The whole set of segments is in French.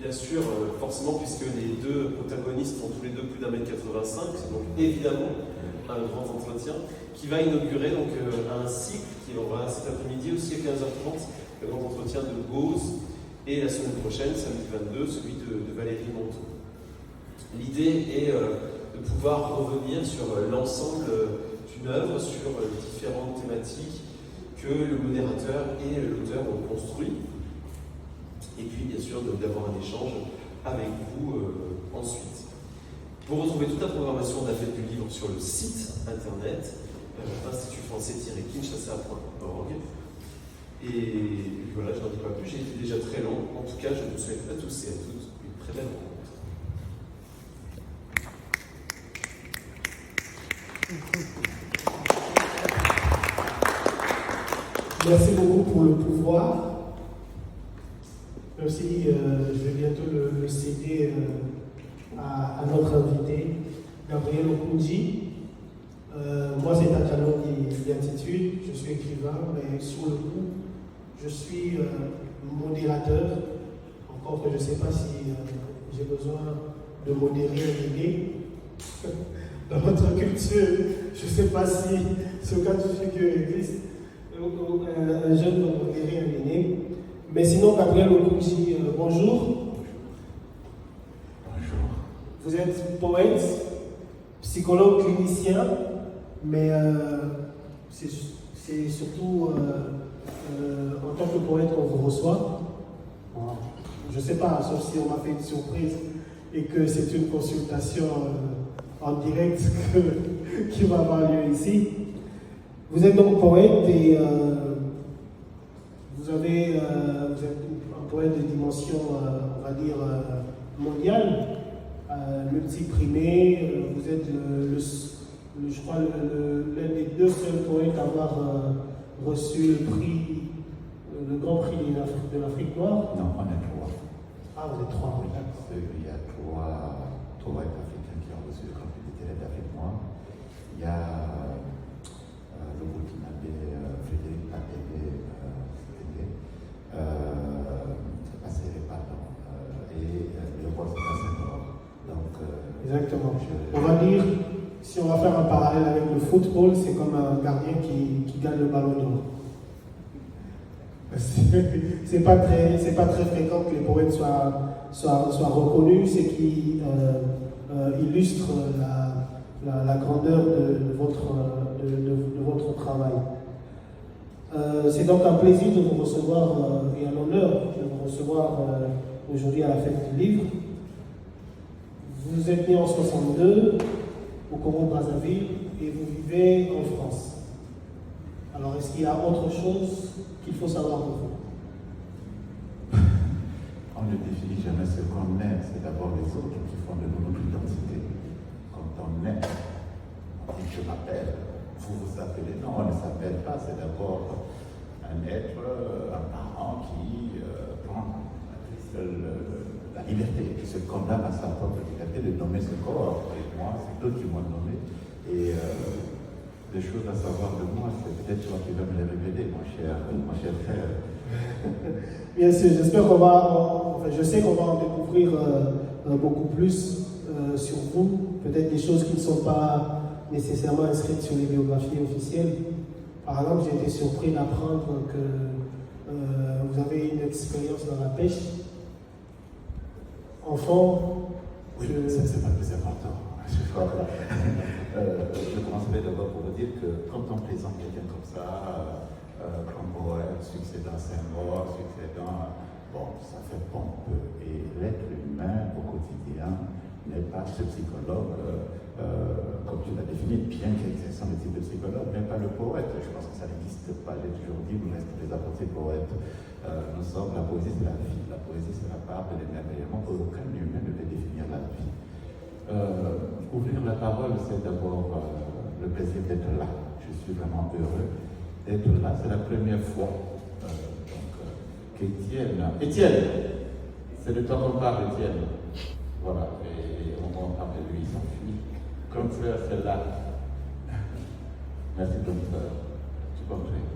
bien sûr, forcément, puisque les deux protagonistes ont tous les deux plus d'1m85, c'est donc évidemment un grand entretien, qui va inaugurer donc un cycle qui aura cet après-midi aussi à 15h30, le grand entretien de Gauze, et la semaine prochaine, samedi 22, celui de Valérie Monteau. L'idée est de pouvoir revenir sur l'ensemble d'une œuvre, sur différentes thématiques que le modérateur et l'auteur ont construit, et puis bien sûr d'avoir un échange avec vous ensuite. Vous retrouvez toute la programmation de la fête du livre sur le site internet institutfrançais-kinshasa.org. Et voilà, je n'en dis pas plus, j'ai été déjà très long. En tout cas, je vous souhaite à tous et à toutes une très belle rencontre. Merci beaucoup pour le pouvoir. Aussi, je vais bientôt le céder à notre invité, Gabriel Okunji. Moi, c'est un talent d'identitude, je suis écrivain, mais sur le coup, je suis modérateur. Encore que je ne sais pas si j'ai besoin de modérer un aîné. Dans notre culture, je ne sais pas si c'est au cas de figure existe, un jeune doit modérer un aîné. Mais sinon, Gabriel Okunji, bonjour. Bonjour. Vous êtes poète, psychologue clinicien, mais c'est surtout en tant que poète qu'on vous reçoit. Je ne sais pas, sauf si on m'a fait une surprise et que c'est une consultation en direct qui va avoir lieu ici. Vous êtes donc poète et vous êtes un poète de dimension, on va dire, mondiale, multiprimé. Vous êtes, je crois, l'un des deux seuls poètes à avoir reçu le grand prix de l'Afrique noire. Non, on est trois. Ah, vous êtes trois, oui. Il y a trois poètes africains qui ont reçu le grand prix littéraire d'Afrique noire. Il y a le Burkinabé Frédéric Papélé, et le roi Saint-Laurent. Donc, exactement. On va dire, si on va faire un parallèle avec le football, c'est comme un gardien qui gagne le ballon d'or. C'est pas très fréquent que les poètes soient reconnus, c'est qui illustre la grandeur de votre travail. C'est donc un plaisir de vous recevoir et un honneur de vous recevoir aujourd'hui à la fête du livre. Vous êtes né en 62 au Congo-Brazzaville et vous vivez en France. Alors, est-ce qu'il y a autre chose qu'il faut savoir de vous? On ne définit jamais ce qu'on est, c'est d'abord les autres qui font de nous notre identité. Quand on est, on dit je m'appelle, vous vous appelez, non, on ne s'appelle pas, c'est d'abord un être, un parent qui prend la liberté, qui se condamne à sa propre liberté de nommer ce corps. Et moi, c'est d'autres qui m'ont nommé. Et des choses à savoir de moi, c'est peut-être toi qui vas me les révéler, mon cher frère. Bien sûr, j'espère qu'on va, je sais qu'on va en découvrir beaucoup plus sur vous, peut-être des choses qui ne sont pas nécessairement inscrites sur les biographies officielles. Par exemple, j'ai été surpris d'apprendre que vous avez une expérience dans la pêche. Enfant. Oui, c'est pas le plus important. Je commencerai d'abord pour vous dire que quand on présente quelqu'un comme ça, comme poète, succédant Saint-Maur, succédant, bon, ça fait pompe. Et l'être humain au quotidien n'est pas ce psychologue, comme tu l'as défini, bien qu'existant le type de psychologue, mais pas le poète. Je pense que ça n'existe pas. J'ai toujours dit, vous restez des apportés poètes. Nous sommes, la poésie c'est la vie, la poésie c'est la part de l'émerveillement, aucun humain ne peut définir la vie. Ouvrir la parole, c'est d'abord le plaisir d'être là. Je suis vraiment heureux d'être là, c'est la première fois qu'Étienne, c'est de toi qu'on parle, Étienne. Voilà, et on parle de lui, il s'enfuit. Comme frère, c'est là. Merci comme frère, tu comprends.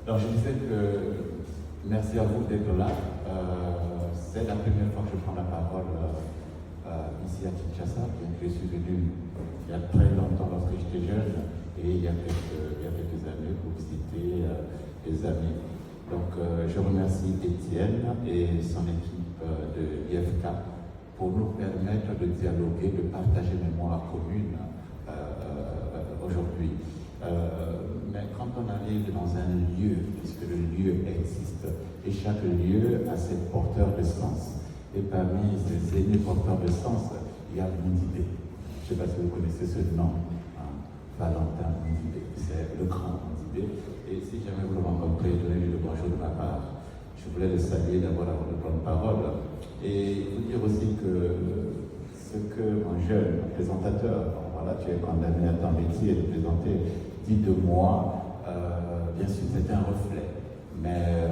Donc je disais que merci à vous d'être là. C'est la première fois que je prends la parole ici à Kinshasa. Je suis venu il y a très longtemps lorsque j'étais jeune et il y a quelques années pour visiter des amis. Donc je remercie Étienne et son équipe de l'IFK pour nous permettre de dialoguer, de partager mémoire commune aujourd'hui. Mais quand on arrive dans un lieu, puisque le lieu existe, et chaque lieu a ses porteurs de sens, et parmi ces aînés porteurs de sens, il y a Mundibé. Je ne sais pas si vous connaissez ce nom, hein, Valentin Mundibé, c'est le grand Mundibé. Et si jamais vous le rencontrez, donnez-lui le bonjour de ma part. Je voulais le saluer d'abord avant de prendre parole. Et vous dire aussi que ce que mon jeune présentateur, voilà, tu es condamné à ton métier de présenter, dit de moi, bien sûr, c'est un reflet. Mais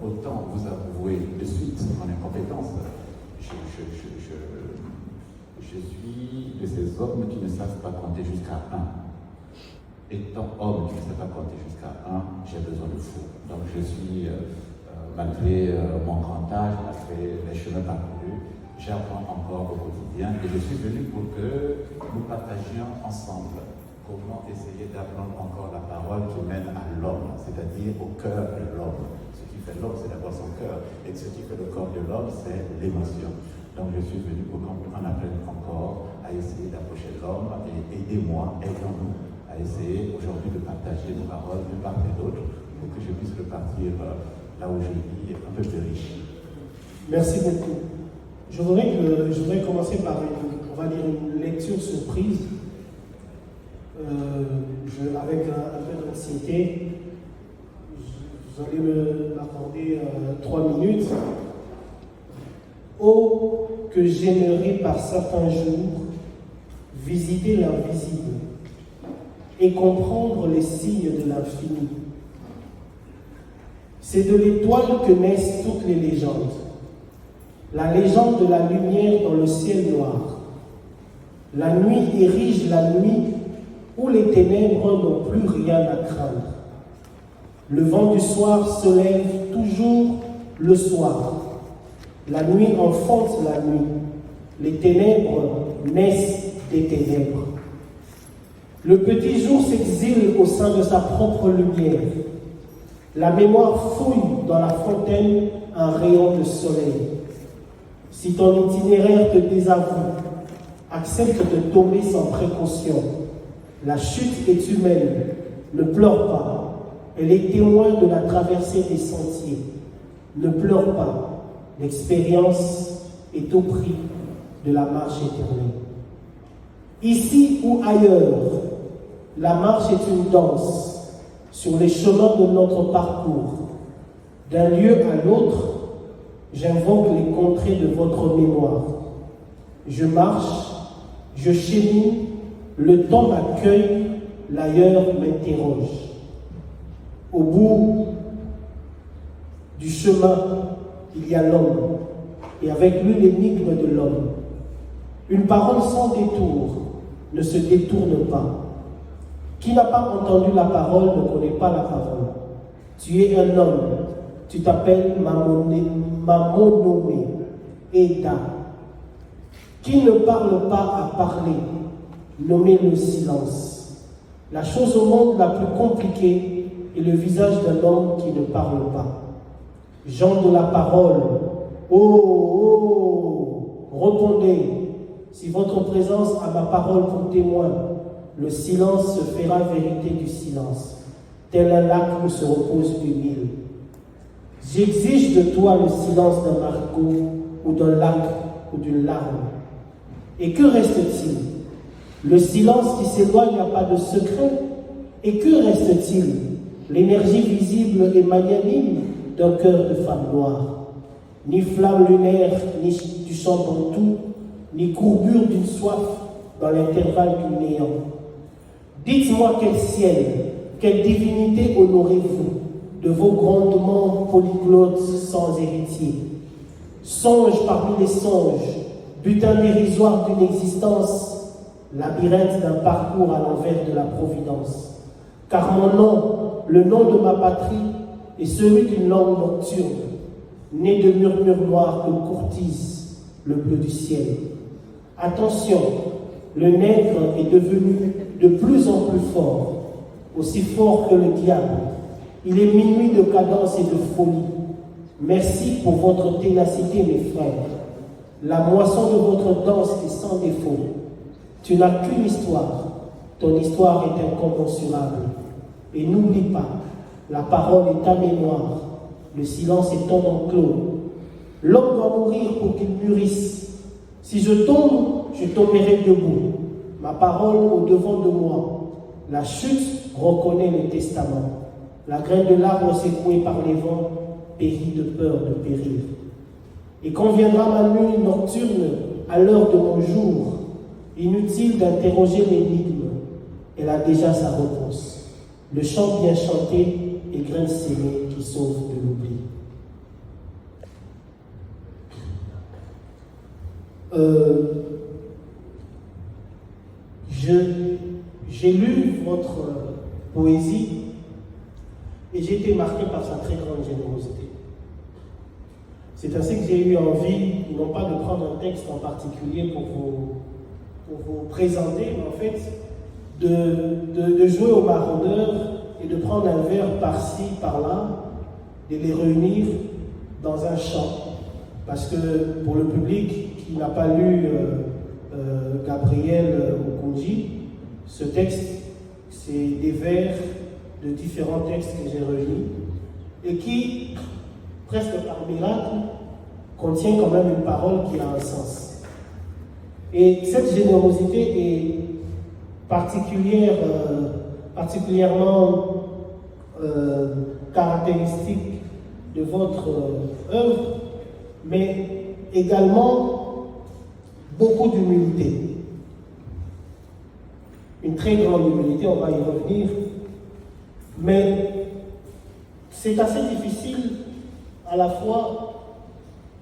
autant vous avouer de suite mon incompétence, je suis de ces hommes qui ne savent pas compter jusqu'à 1. Étant homme qui ne sait pas compter jusqu'à 1, j'ai besoin de vous. Donc je suis, malgré mon grand âge, malgré les chemins parcourus, j'apprends encore au quotidien et je suis venu pour que nous partagions ensemble comment essayer d'apprendre encore la parole qui mène à l'homme, c'est-à-dire au cœur de l'homme. Ce qui fait l'homme, c'est d'abord son cœur, et ce qui fait le corps de l'homme, c'est l'émotion. Donc je suis venu pour qu'on apprenne encore à essayer d'approcher l'homme et aidez-moi, aidons-nous à essayer aujourd'hui de partager nos paroles de part et d'autre pour que je puisse repartir là où je vis un peu plus riche. Merci beaucoup. Je voudrais commencer par une lecture surprise. Avec un peu d'anxiété, vous allez m'accorder 3 minutes. Oh, que j'aimerais par certains jours visiter l'invisible et comprendre les signes de l'infini. C'est de l'étoile que naissent toutes les légendes. La légende de la lumière dans le ciel noir. La nuit érige la nuit où les ténèbres n'ont plus rien à craindre. Le vent du soir se lève toujours le soir. La nuit enfante la nuit. Les ténèbres naissent des ténèbres. Le petit jour s'exile au sein de sa propre lumière. La mémoire fouille dans la fontaine un rayon de soleil. Si ton itinéraire te désavoue, accepte de tomber sans précaution. La chute est humaine, ne pleure pas. Elle est témoin de la traversée des sentiers. Ne pleure pas, l'expérience est au prix de la marche éternelle. Ici ou ailleurs, la marche est une danse sur les chemins de notre parcours. D'un lieu à l'autre, j'invoque les contrées de votre mémoire. Je marche, je chemine, le temps m'accueille, l'ailleurs m'interroge. Au bout du chemin, il y a l'homme, et avec lui l'énigme de l'homme. Une parole sans détour ne se détourne pas. Qui n'a pas entendu la parole ne connaît pas la parole. Tu es un homme, tu t'appelles Mamonomé, Eda. Qui ne parle pas à parler, nommez le silence. La chose au monde la plus compliquée est le visage d'un homme qui ne parle pas. Gens de la parole, oh, répondez. Si votre présence a ma parole pour témoin, le silence se fera vérité du silence, tel un lac où se repose une île. J'exige de toi le silence d'un margot ou d'un lac ou d'une larme. Et que reste-t-il? Le silence qui s'éloigne n'a pas de secret. Et que reste-t-il? L'énergie visible et magnanime d'un cœur de femme noire. Ni flamme lunaire, ni du chant bantou, ni courbure d'une soif dans l'intervalle du néant. Dites-moi quel ciel, quelle divinité honorez-vous de vos grondements polyglottes sans héritier. Songe parmi les songes, butin dérisoire d'une existence, labyrinthe d'un parcours à l'envers de la providence. Car mon nom, le nom de ma patrie, et celui d'une langue nocturne, né de murmures noirs que courtise le bleu du ciel. Attention, le nègre est devenu de plus en plus fort, aussi fort que le diable. Il est minuit de cadence et de folie. Merci pour votre ténacité, mes frères. La moisson de votre danse est sans défaut. Tu n'as qu'une histoire. Ton histoire est incommensurable. Et n'oublie pas, la parole est ta mémoire. Le silence est ton enclos. L'homme doit mourir pour qu'il mûrisse. Si je tombe, je tomberai debout. Ma parole au devant de moi. La chute reconnaît le testament. La graine de l'arbre secouée par les vents périt de peur de périr. Et quand viendra ma nuit nocturne à l'heure de mon jour, inutile d'interroger l'énigme, elle a déjà sa réponse. Le chant bien chanté et graine sémée qui sauve de l'oubli. J'ai lu votre poésie et j'ai été marqué par sa très grande générosité. C'est ainsi que j'ai eu envie, non pas de prendre un texte en particulier pour vous présenter, mais en fait de jouer au marronneur et de prendre un vers par-ci, par-là, de les réunir dans un chant. Parce que pour le public qui n'a pas lu Gabriel Okoundji, ce texte, c'est des vers de différents textes que j'ai réunis et qui, presque par miracle, contient quand même une parole qui a un sens. Et cette générosité est particulièrement caractéristique de votre œuvre, mais également beaucoup d'humilité. Une très grande humilité, on va y revenir, mais c'est assez difficile à la fois,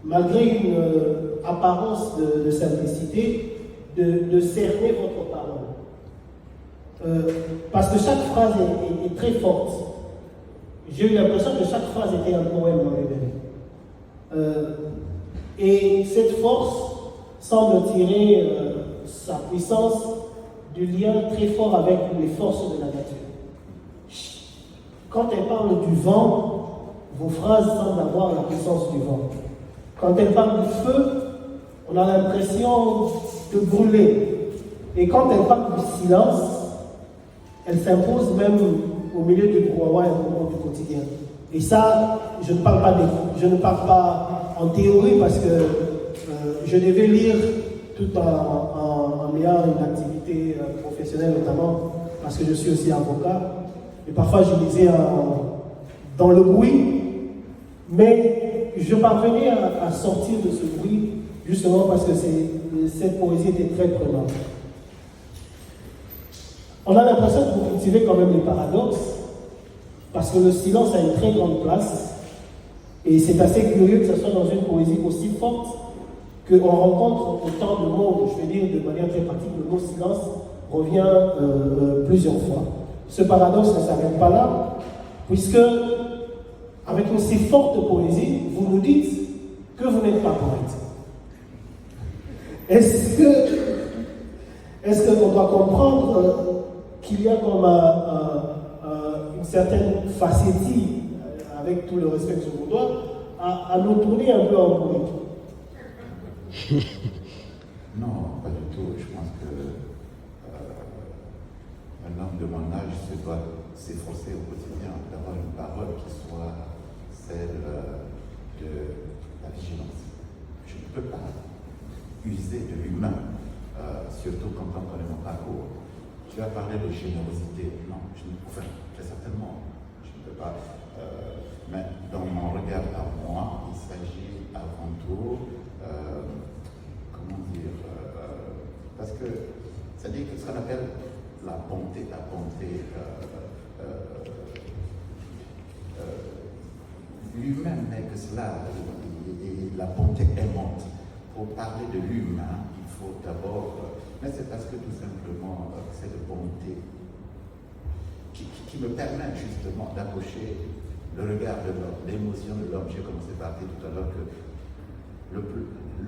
malgré une apparence de simplicité, de cerner votre parole. Parce que chaque phrase est très forte. J'ai eu l'impression que chaque phrase était un poème en lui-même. Et cette force semble tirer sa puissance du lien très fort avec les forces de la nature. Quand elle parle du vent, vos phrases semblent avoir la puissance du vent. Quand elle parle du feu, on a l'impression de brûler. Et quand elle parle du silence, elle s'impose même au milieu du brouhaha et au moment du quotidien. Et ça, je ne parle pas en théorie parce que je devais lire tout en ayant une activité professionnelle notamment, parce que je suis aussi avocat. Et parfois je lisais dans le bruit, mais je parvenais à sortir de ce bruit justement parce que cette poésie était très prenante. On a l'impression que vous cultivez quand même les paradoxes, parce que le silence a une très grande place, et c'est assez curieux que ce soit dans une poésie aussi forte qu'on rencontre autant de mots, je vais dire de manière très pratique, le mot silence revient plusieurs fois. Ce paradoxe ne s'arrête pas là, puisque avec une si forte poésie, vous nous dites que vous n'êtes pas poète. Est-ce qu'on doit comprendre qu'il y a comme une certaine facétie, avec tout le respect que je vous dois, à nous tourner un peu en poète? Non, pas du tout. Je pense que un homme de mon âge se doit s'efforcer au quotidien d'avoir une parole qui soit celle de la vigilance. Je ne peux pas user de l'humain, surtout quand on connaît mon parcours. Tu as parlé de générosité. Non, très certainement, je ne peux pas. Mais dans mon regard à moi, il s'agit avant tout, parce que ça dit que ce qu'on appelle la bonté l'humain n'est que cela, et la bonté aimante. Pour parler de l'humain, il faut d'abord, mais c'est parce que tout simplement cette bonté qui me permet justement d'approcher le regard de l'homme, l'émotion de l'homme. J'ai commencé par dire tout à l'heure que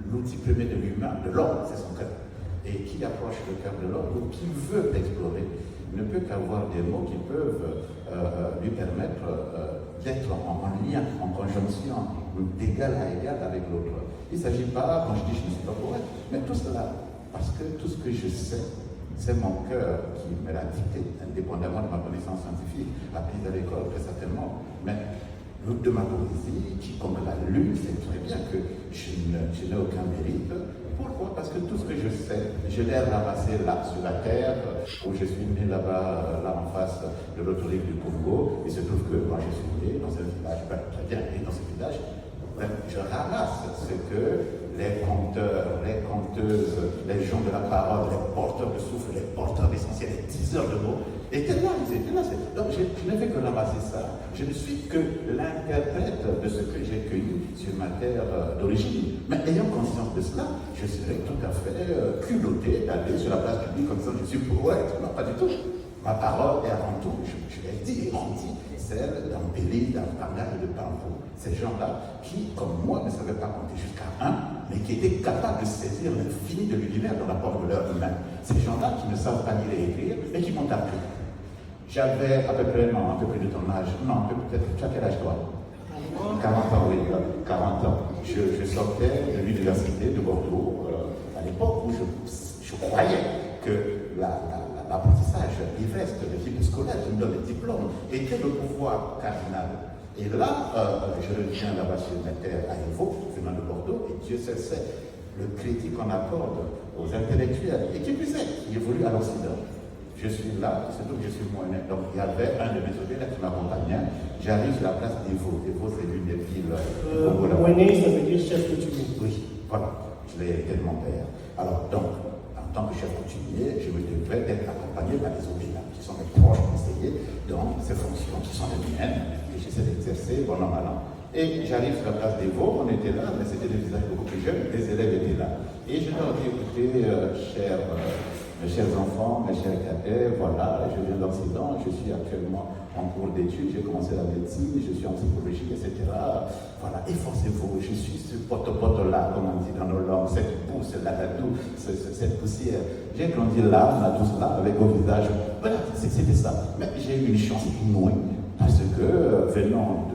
l'outil premier de l'humain, de l'homme, c'est son cœur. Et qui approche le cœur de l'homme ou qui veut l'explorer ne peut qu'avoir des mots qui peuvent lui permettre d'être en lien, en conjonction, d'égal à égal avec l'autre. Il ne s'agit pas, quand je dis je ne suis pas poète, mais tout cela, parce que tout ce que je sais, c'est mon cœur qui me l'a dicté, indépendamment de ma connaissance scientifique, apprise à l'école, très certainement. Mais de ma poésie, quiconque l'a lu, sait très bien que je n'ai aucun mérite. Pourquoi? Parce que tout ce que je sais, je l'ai ramassé là, sur la terre, où je suis né là-bas, là en face de l'autre rive du Congo. Il se trouve que moi je suis né dans un village, très bien, et dans ce village, je ramasse ce que les conteurs, les conteuses, les gens de la parole, les porteurs de souffle, les porteurs d'essentiel, les diseurs de mots, étaient là, ils étaient là. Donc je n'ai fait que ramasser ça. Je ne suis que l'interprète de ce que j'ai cueilli sur ma terre d'origine. Mais ayant conscience de cela, je serais tout à fait culotté d'aller sur la place publique comme ça, je suis poète. Non, pas du tout. Ma parole est avant tout, je l'ai dit et redit, celle d'Ambéli, d'Ampana et de Pampo. Ces gens-là qui, comme moi, ne savaient pas compter jusqu'à 1, mais qui étaient capables de saisir l'infini de l'univers dans la porte de leur humain. Ces gens-là qui ne savent pas lire et écrire et qui m'ont appris. J'avais à peu près de ton âge. Non, peut-être, tu as quel âge toi? 40 ans, oui, 40 ans. Je sortais de l'université de Bordeaux, à l'époque où je croyais que l'apprentissage, l'IVEST, le cycle scolaire qui me donne le diplôme, était le pouvoir cardinal. Et là, je reviens là-bas sur ma terre à Evo, venant de Bordeaux, et Dieu sait le crédit qu'on accorde aux intellectuels, et qui plus est, qui évolue à l'Occident. Je suis là, c'est donc je suis moi-même. Donc il y avait un de mes hôtels qui m'accompagnait. J'arrive sur la place d'Evo. Evo, c'est l'une des villes. Moiné, ça veut dire chef coutumier. Oui, voilà. Je l'ai été de mon père. Alors, donc, en tant que chef coutumier, je me devais d'être accompagné par les obédients, qui sont mes proches conseillers dans ces fonctions qui sont les miennes, et j'essaie d'exercer bon an, mal an. Et j'arrive sur la place d'Evo, on était là, mais c'était des visages beaucoup plus jeunes, les élèves étaient là. Et je leur dis, écoutez, mes chers enfants, mes chers cadets, voilà, je viens d'Occident, je suis actuellement en cours d'études, j'ai commencé la médecine, je suis en psychologie, etc. Voilà, efforcez-vous, je suis ce pote-là, comme on dit dans nos langues, cette boue, ce ladadou, cette poussière. J'ai grandi là, on a tous là, avec vos visages. Voilà, c'était ça. Mais j'ai eu une chance inouïe, parce que venant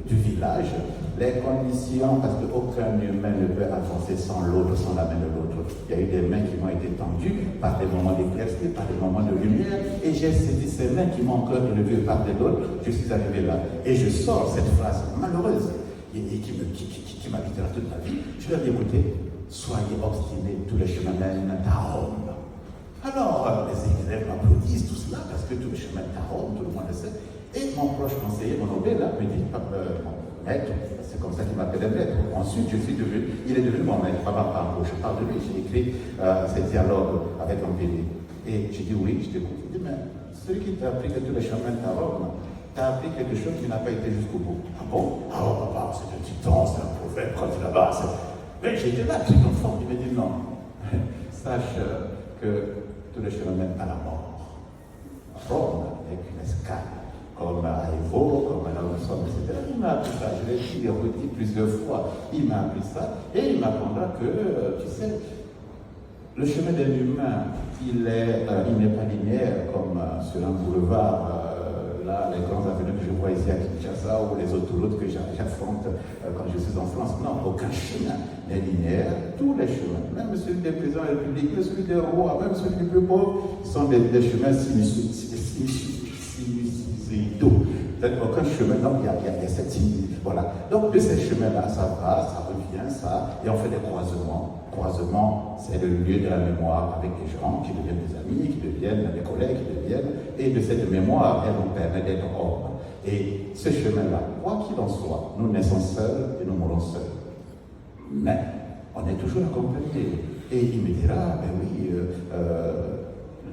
du village, les conditions, parce qu'aucun humain ne peut avancer sans l'autre, sans la main de l'autre. Il y a eu des mains qui m'ont été tendues par des moments d'éclaircie, par des moments de lumière, et j'ai saisi ces mains qui m'ont encore élevé par des autres. Je suis arrivé là. Et je sors cette phrase malheureuse, et qui m'habitera toute ma vie. Je leur dis, écoutez, soyez obstinés, tous les chemins mènent à Rome. Alors, les élèves m'applaudissent, tout cela, parce que tous les chemins mènent à Rome, tout le monde le sait. Et mon proche conseiller, mon obé, là, me dit, maître, c'est comme ça qu'il m'appelait maître. Ensuite, il est devenu mon maître, je parle de lui, j'ai écrit ces dialogues avec Ambéli. Et j'ai dit oui, je t'écoute. Il dit, mais celui qui t'a appris que tous les chemins mènent à Rome, t'a appris quelque chose qui n'a pas été jusqu'au bout. Ah bon? Ah oh, papa, c'est un titan, c'est un prophète, quand il là-bas. Mais j'étais là, petit enfant, il m'a dit non. Sache que tous les chemins mènent à la mort. Rome n'est qu'une escale. Comme à Evo, comme à la Leçon, etc. Il m'a appris ça, je l'ai dit et redit plusieurs fois. Il m'a appris ça et il m'apprendra que, tu sais, le chemin d'un humain, il n'est pas linéaire comme sur un boulevard. Là, les grands avenues que je vois ici à Kinshasa ou les autoroutes que j'affronte quand je suis en France. Non, aucun chemin n'est linéaire. Tous les chemins, même celui des présidents républicains, même celui des rois, même celui des plus pauvres, sont des chemins sinusoïdaux. Peut-être aucun chemin, donc il y a cette similitude. Voilà. Donc de ces chemins-là, ça va, ça revient, ça, et on fait des croisements. Croisement, c'est le lieu de la mémoire avec des gens qui deviennent des amis, qui deviennent des collègues, qui deviennent, et de cette mémoire, elle nous permet d'être hommes. Et ce chemin-là, quoi qu'il en soit, nous naissons seuls et nous mourrons seuls. Mais on est toujours accompagnés. Et il me dira, ben oui,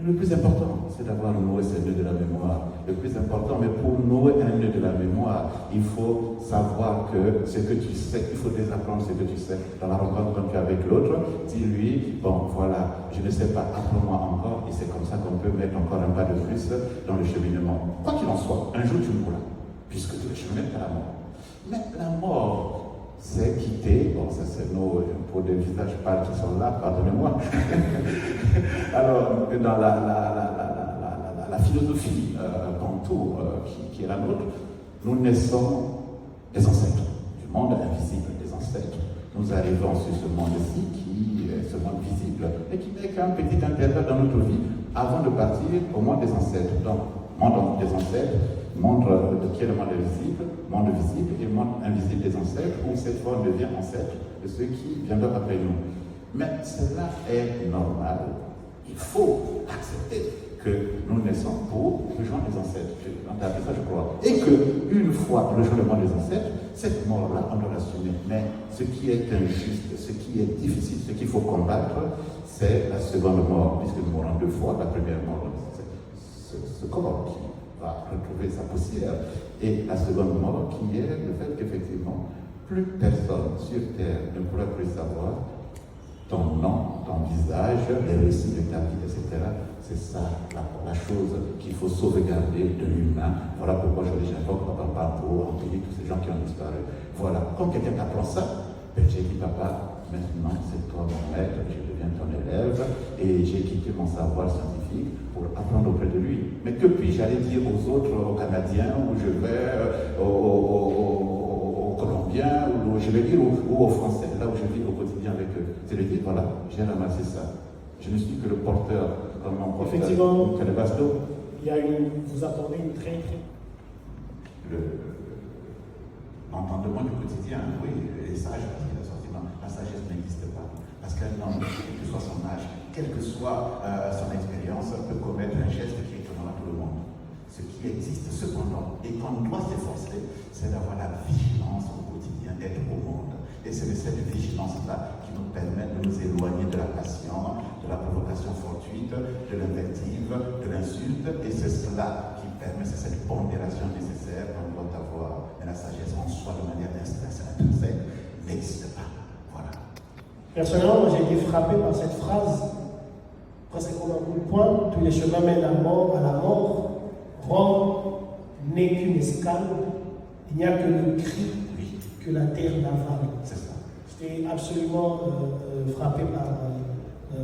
le plus important, c'est d'avoir noué ce nœud de la mémoire. Le plus important, mais pour nouer un nœud de la mémoire, il faut savoir que ce que tu sais, il faut désapprendre ce que tu sais. Dans la rencontre quand tu es avec l'autre, dis-lui, bon voilà, je ne sais pas, apprends-moi encore, et c'est comme ça qu'on peut mettre encore un pas de plus dans le cheminement. Quoi qu'il en soit, un jour tu mourras. puisque tout le chemin est à la mort. Mais la mort, c'est quitter, bon, ça c'est nos, pour des visages pâles qui sont là, pardonnez-moi. Alors, dans la philosophie contour qui est la nôtre, nous naissons des ancêtres, du monde invisible des ancêtres. Nous arrivons sur ce monde-ci qui est ce monde visible et qui n'est qu'un petit intervalle dans notre vie avant de partir au monde des ancêtres. Donc, monde des ancêtres, monde qui est le monde invisible, monde visible et monde invisible des ancêtres, où cette fois on devient ancêtre de ceux qui viendront après nous. Mais cela est normal. Il faut accepter que nous naissons pour rejoindre les ancêtres. On a appris ça, je crois. Et qu'une fois rejoint le monde des ancêtres, cette mort-là, on doit l'assumer. Mais ce qui est injuste, ce qui est difficile, ce qu'il faut combattre, c'est la seconde mort, puisque nous mourons deux fois. La première mort, c'est ce corps qui va retrouver sa poussière. Et la seconde mort, qui est le fait qu'effectivement, plus personne sur Terre ne pourra plus savoir ton nom, ton visage, les récits de ta vie, etc. C'est ça la chose qu'il faut sauvegarder de l'humain. Voilà pourquoi je dis j'invoque Papa pour enterrer tous ces gens qui ont disparu. Voilà, quand quelqu'un t'apprend ça, j'ai dit papa, maintenant c'est toi mon maître, je deviens ton élève et j'ai quitté mon savoir scientifique pour apprendre auprès de lui. Mais que puis-je aller dire aux autres, aux Canadiens, où je vais, aux Colombiens, où je vais dire, ou aux Français, là où je vis au quotidien avec eux. C'est de dire, voilà, j'ai ramassé ça. Je ne suis que le porteur, comme mon porteur. Effectivement, que le basto. il y a vous apportez une très L'entendement du quotidien, oui, les sages, parce qu'il a sorti, la sagesse n'existe pas. Parce qu'un homme, quel que soit son âge, quelle que soit son expérience, peut commettre un geste qui étonnera tout le monde. Ce qui existe cependant, et qu'on doit s'efforcer, c'est d'avoir la vigilance au quotidien, d'être au monde. Et c'est de cette vigilance-là qui nous permet de nous éloigner de la passion, de la provocation fortuite, de l'invective, de l'insulte. Et c'est cela qui permet, c'est cette pondération nécessaire qu'on doit avoir. Mais la sagesse en soi, de manière intrinsèque, n'existe pas. Voilà. Personnellement, moi, j'ai été frappé par cette phrase, presque comme un coup de poing, tous les chemins mènent à la mort. Rome n'est qu'une escale, il n'y a que le cri que la terre n'avale. C'est ça. J'étais absolument frappé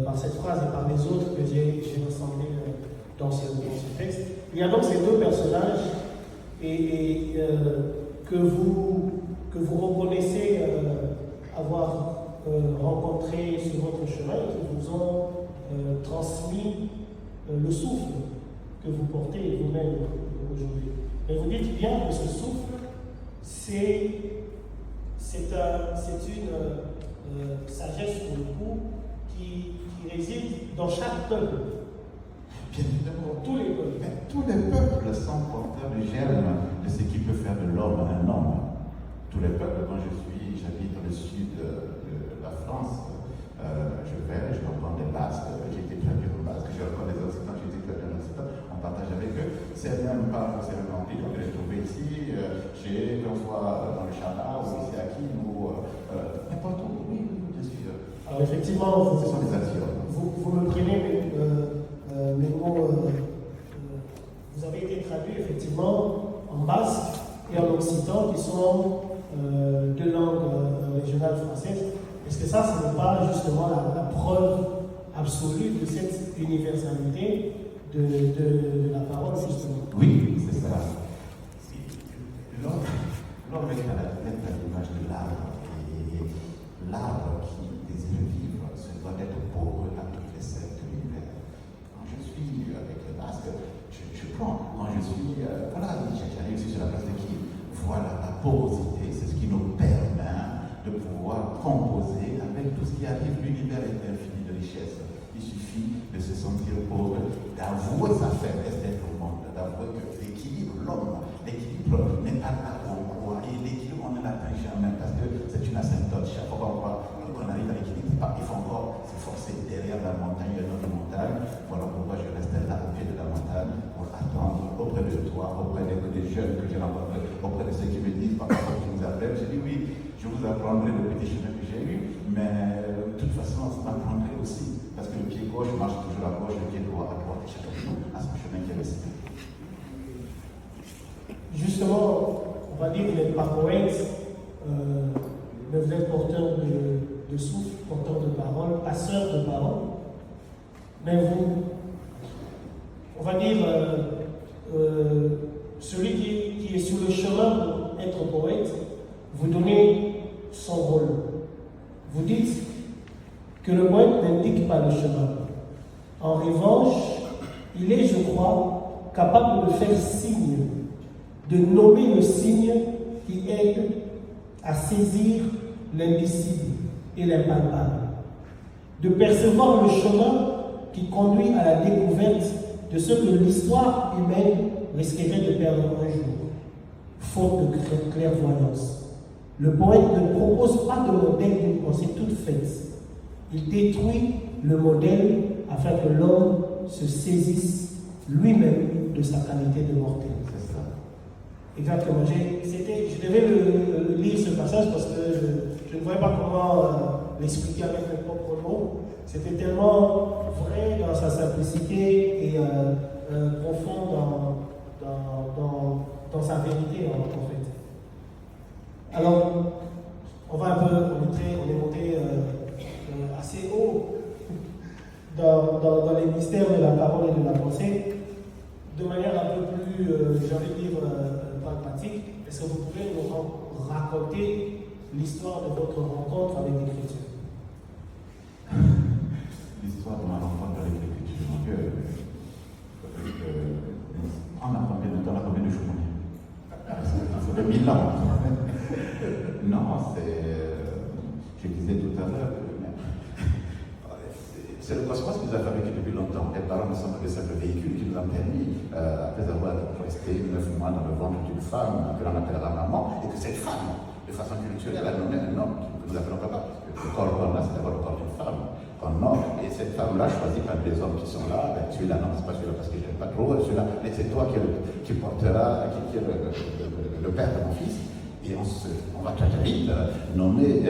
par cette phrase et par les autres que j'ai rassemblés dans ce texte. Il y a donc ces deux personnages que vous reconnaissez avoir rencontrés sur votre chemin et qui vous ont transmis le souffle que vous portez vous-même aujourd'hui. Et vous dites bien que ce souffle, c'est une sagesse pour le coup qui réside dans chaque peuple. Bien évidemment, Tous les peuples. mais tous les peuples sont porteurs du germe de ce qui peut faire de l'homme un homme. Tous les peuples, quand j'habite dans le sud de la France, je rencontre des Basques, j'ai été traduit en basque, je rencontre des Occitans, j'ai été traduit en occitan, on partage avec eux. Certains me parlent de certains pays, on les trouve ici, qu'on soit dans le Chana, ou ici à Kim, ou n'importe où. Oui, bien sûr. Alors effectivement, Ce sont des axiomes. vous me prenez mes mots. Vous avez été traduit effectivement en basque et en occitan, qui sont deux langues régionales françaises. Est-ce que ça, ce n'est pas justement la preuve absolue de cette universalité de la parole, justement? Oui, c'est ça. L'homme est à l'image de l'arbre, et l'arbre qui désire vivre, se doit être pauvre à toutes les scènes de l'univers. Quand je suis avec les Basques, je prends. Quand je suis, j'arrive sur la place de qui? Voilà, la porosité, c'est ce qui nous permet de pouvoir composer avec tout ce qui arrive. L'univers est infini de richesse. Il suffit de se sentir pauvre, d'avouer sa faiblesse d'être au monde, d'avouer que l'équilibre, l'équilibre n'est pas là où on croit. Et l'équilibre, on ne l'atteint jamais parce que c'est une asymptote. Chaque fois qu'on arrive à l'équilibre, il faut encore s'efforcer derrière la montagne, il y a une autre montagne. Voilà pourquoi je reste là au pied de la montagne pour attendre auprès de toi, auprès des jeunes que j'ai rencontrés, auprès de ceux qui me disent, par exemple, qui nous appellent. Je dis oui, je vous apprendrai le petit chemin que j'ai eu, mais de toute façon, vous m'apprendrez aussi. Parce que le pied gauche marche toujours à gauche, le pied droit à droite, et chacun de nous a son chemin qui est le sien. Justement, va dire, vous n'êtes pas poète, mais vous êtes porteur de souffle, porteur de parole, passeur de parole. Mais vous, on va dire, celui qui est sur le chemin pour être poète, vous donnez son rôle. Vous dites que le poète n'indique pas le chemin. En revanche, il est, je crois, capable de faire signe, de nommer le signe qui aide à saisir l'indicible et l'impalpable, de percevoir le chemin qui conduit à la découverte de ce que l'histoire humaine risquerait de perdre un jour, faute de clairvoyance. Le poète ne propose pas de modèle d'une pensée toute faite. Il détruit le modèle afin que l'homme se saisisse lui-même de sa qualité de mortel. C'est ça. Exactement. Je devais lire ce passage parce que je ne voyais pas comment l'expliquer avec mes propres mots. C'était tellement vrai dans sa simplicité et profond dans sa vérité en fait. Alors, on est monté assez haut dans les mystères de la parole et de la pensée, de manière un peu plus, j'ai envie de dire, pragmatique. Est-ce que vous pouvez nous raconter l'histoire de votre rencontre avec l'Écriture? L'histoire de ma rencontre avec l'Écriture, mon Dieu, on a combien de jours? Ça fait 1000 ans. Non, je disais tout à l'heure, c'est le cosmos qui nous a fabriqué depuis longtemps. Les parents ne sont que des simples véhicules qui nous ont permis, après avoir resté 9 mois dans le ventre d'une femme, que l'on appellera maman, et que cette femme, de façon culturelle, a nommé un homme que nous appelons papa. Le corps qu'on a, c'est d'abord le corps d'une femme. Qu'on nomme, et cette femme-là, choisie par des hommes qui sont là, ben, celui-là, non, c'est pas celui-là parce que je n'aime pas trop, celui-là, mais c'est toi qui portera, qui est le père de mon fils. Et on va très vite nommer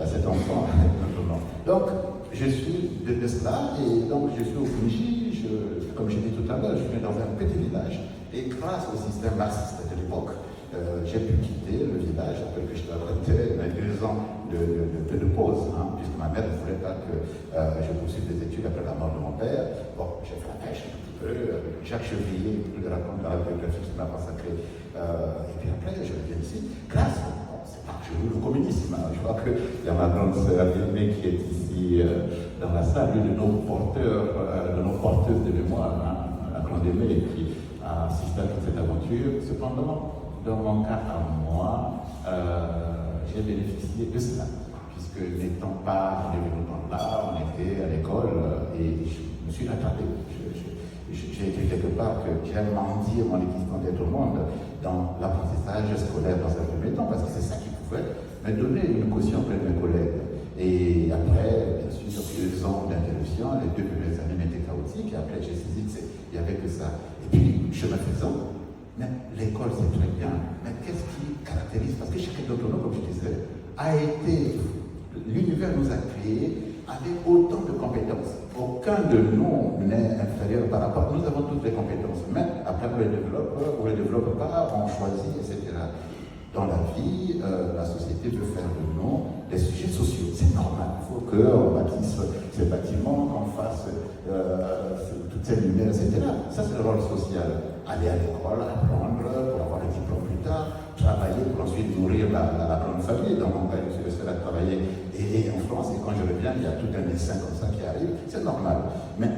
cet enfant notre nom. Donc, je suis de cela, et donc je suis au Punji, comme j'ai dit tout à l'heure, je viens dans un petit village, et grâce au système marxiste de l'époque, j'ai pu quitter le village après que je t'arrêtais 2 ans de pause, puisque ma mère ne voulait pas que je poursuive des études après la mort de mon père. Bon, j'ai fait la pêche un petit peu, Jacques Chevrier, beaucoup de racontes dans la biographie qui m'a consacré. Et puis après, je reviens ici, grâce, c'est pas que je veux le communisme, je crois qu'il y a ma grande sœur Vilmé qui est ici dans la salle, l'une de nos porteuses de mémoire, la grande aimée, qui a assisté à toute cette aventure. Cependant, dans mon cas à moi, j'ai bénéficié de cela, puisque n'étant pas devenu là, on était à l'école et je me suis rattrapé. J'ai été quelque part que j'ai mendié mon existence d'être au monde dans l'apprentissage scolaire dans un premier temps, parce que c'est ça qui pouvait me donner une caution auprès de mes collègues. Et après, bien sûr, 2 ans d'interruption, les 2 premières années m'étaient chaotiques, et après j'ai saisi qu'il n'y avait que ça. Et puis, chemin faisant, mais l'école c'est très bien, mais qu'est-ce qui caractérise? Parce que chacun d'entre nous, comme je disais, a été, l'univers nous a créés avec autant de compétences. Aucun de nous n'est inférieur par rapport. Nous avons toutes les compétences, mais après on les développe ou on ne les développe pas, on choisit, etc. Dans la vie, la société veut faire de nous des sujets sociaux. C'est normal. Il faut qu'on bâtisse ces bâtiments, qu'on fasse toutes ces lumières, etc. Ça, c'est le rôle social. Aller à l'école, apprendre, pour avoir le diplôme plus tard, travailler pour ensuite nourrir la grande famille. Dans mon cas, je suis le seul à travailler. Et en France, et quand je reviens, il y a tout un dessin comme ça qui arrive. C'est normal. Mais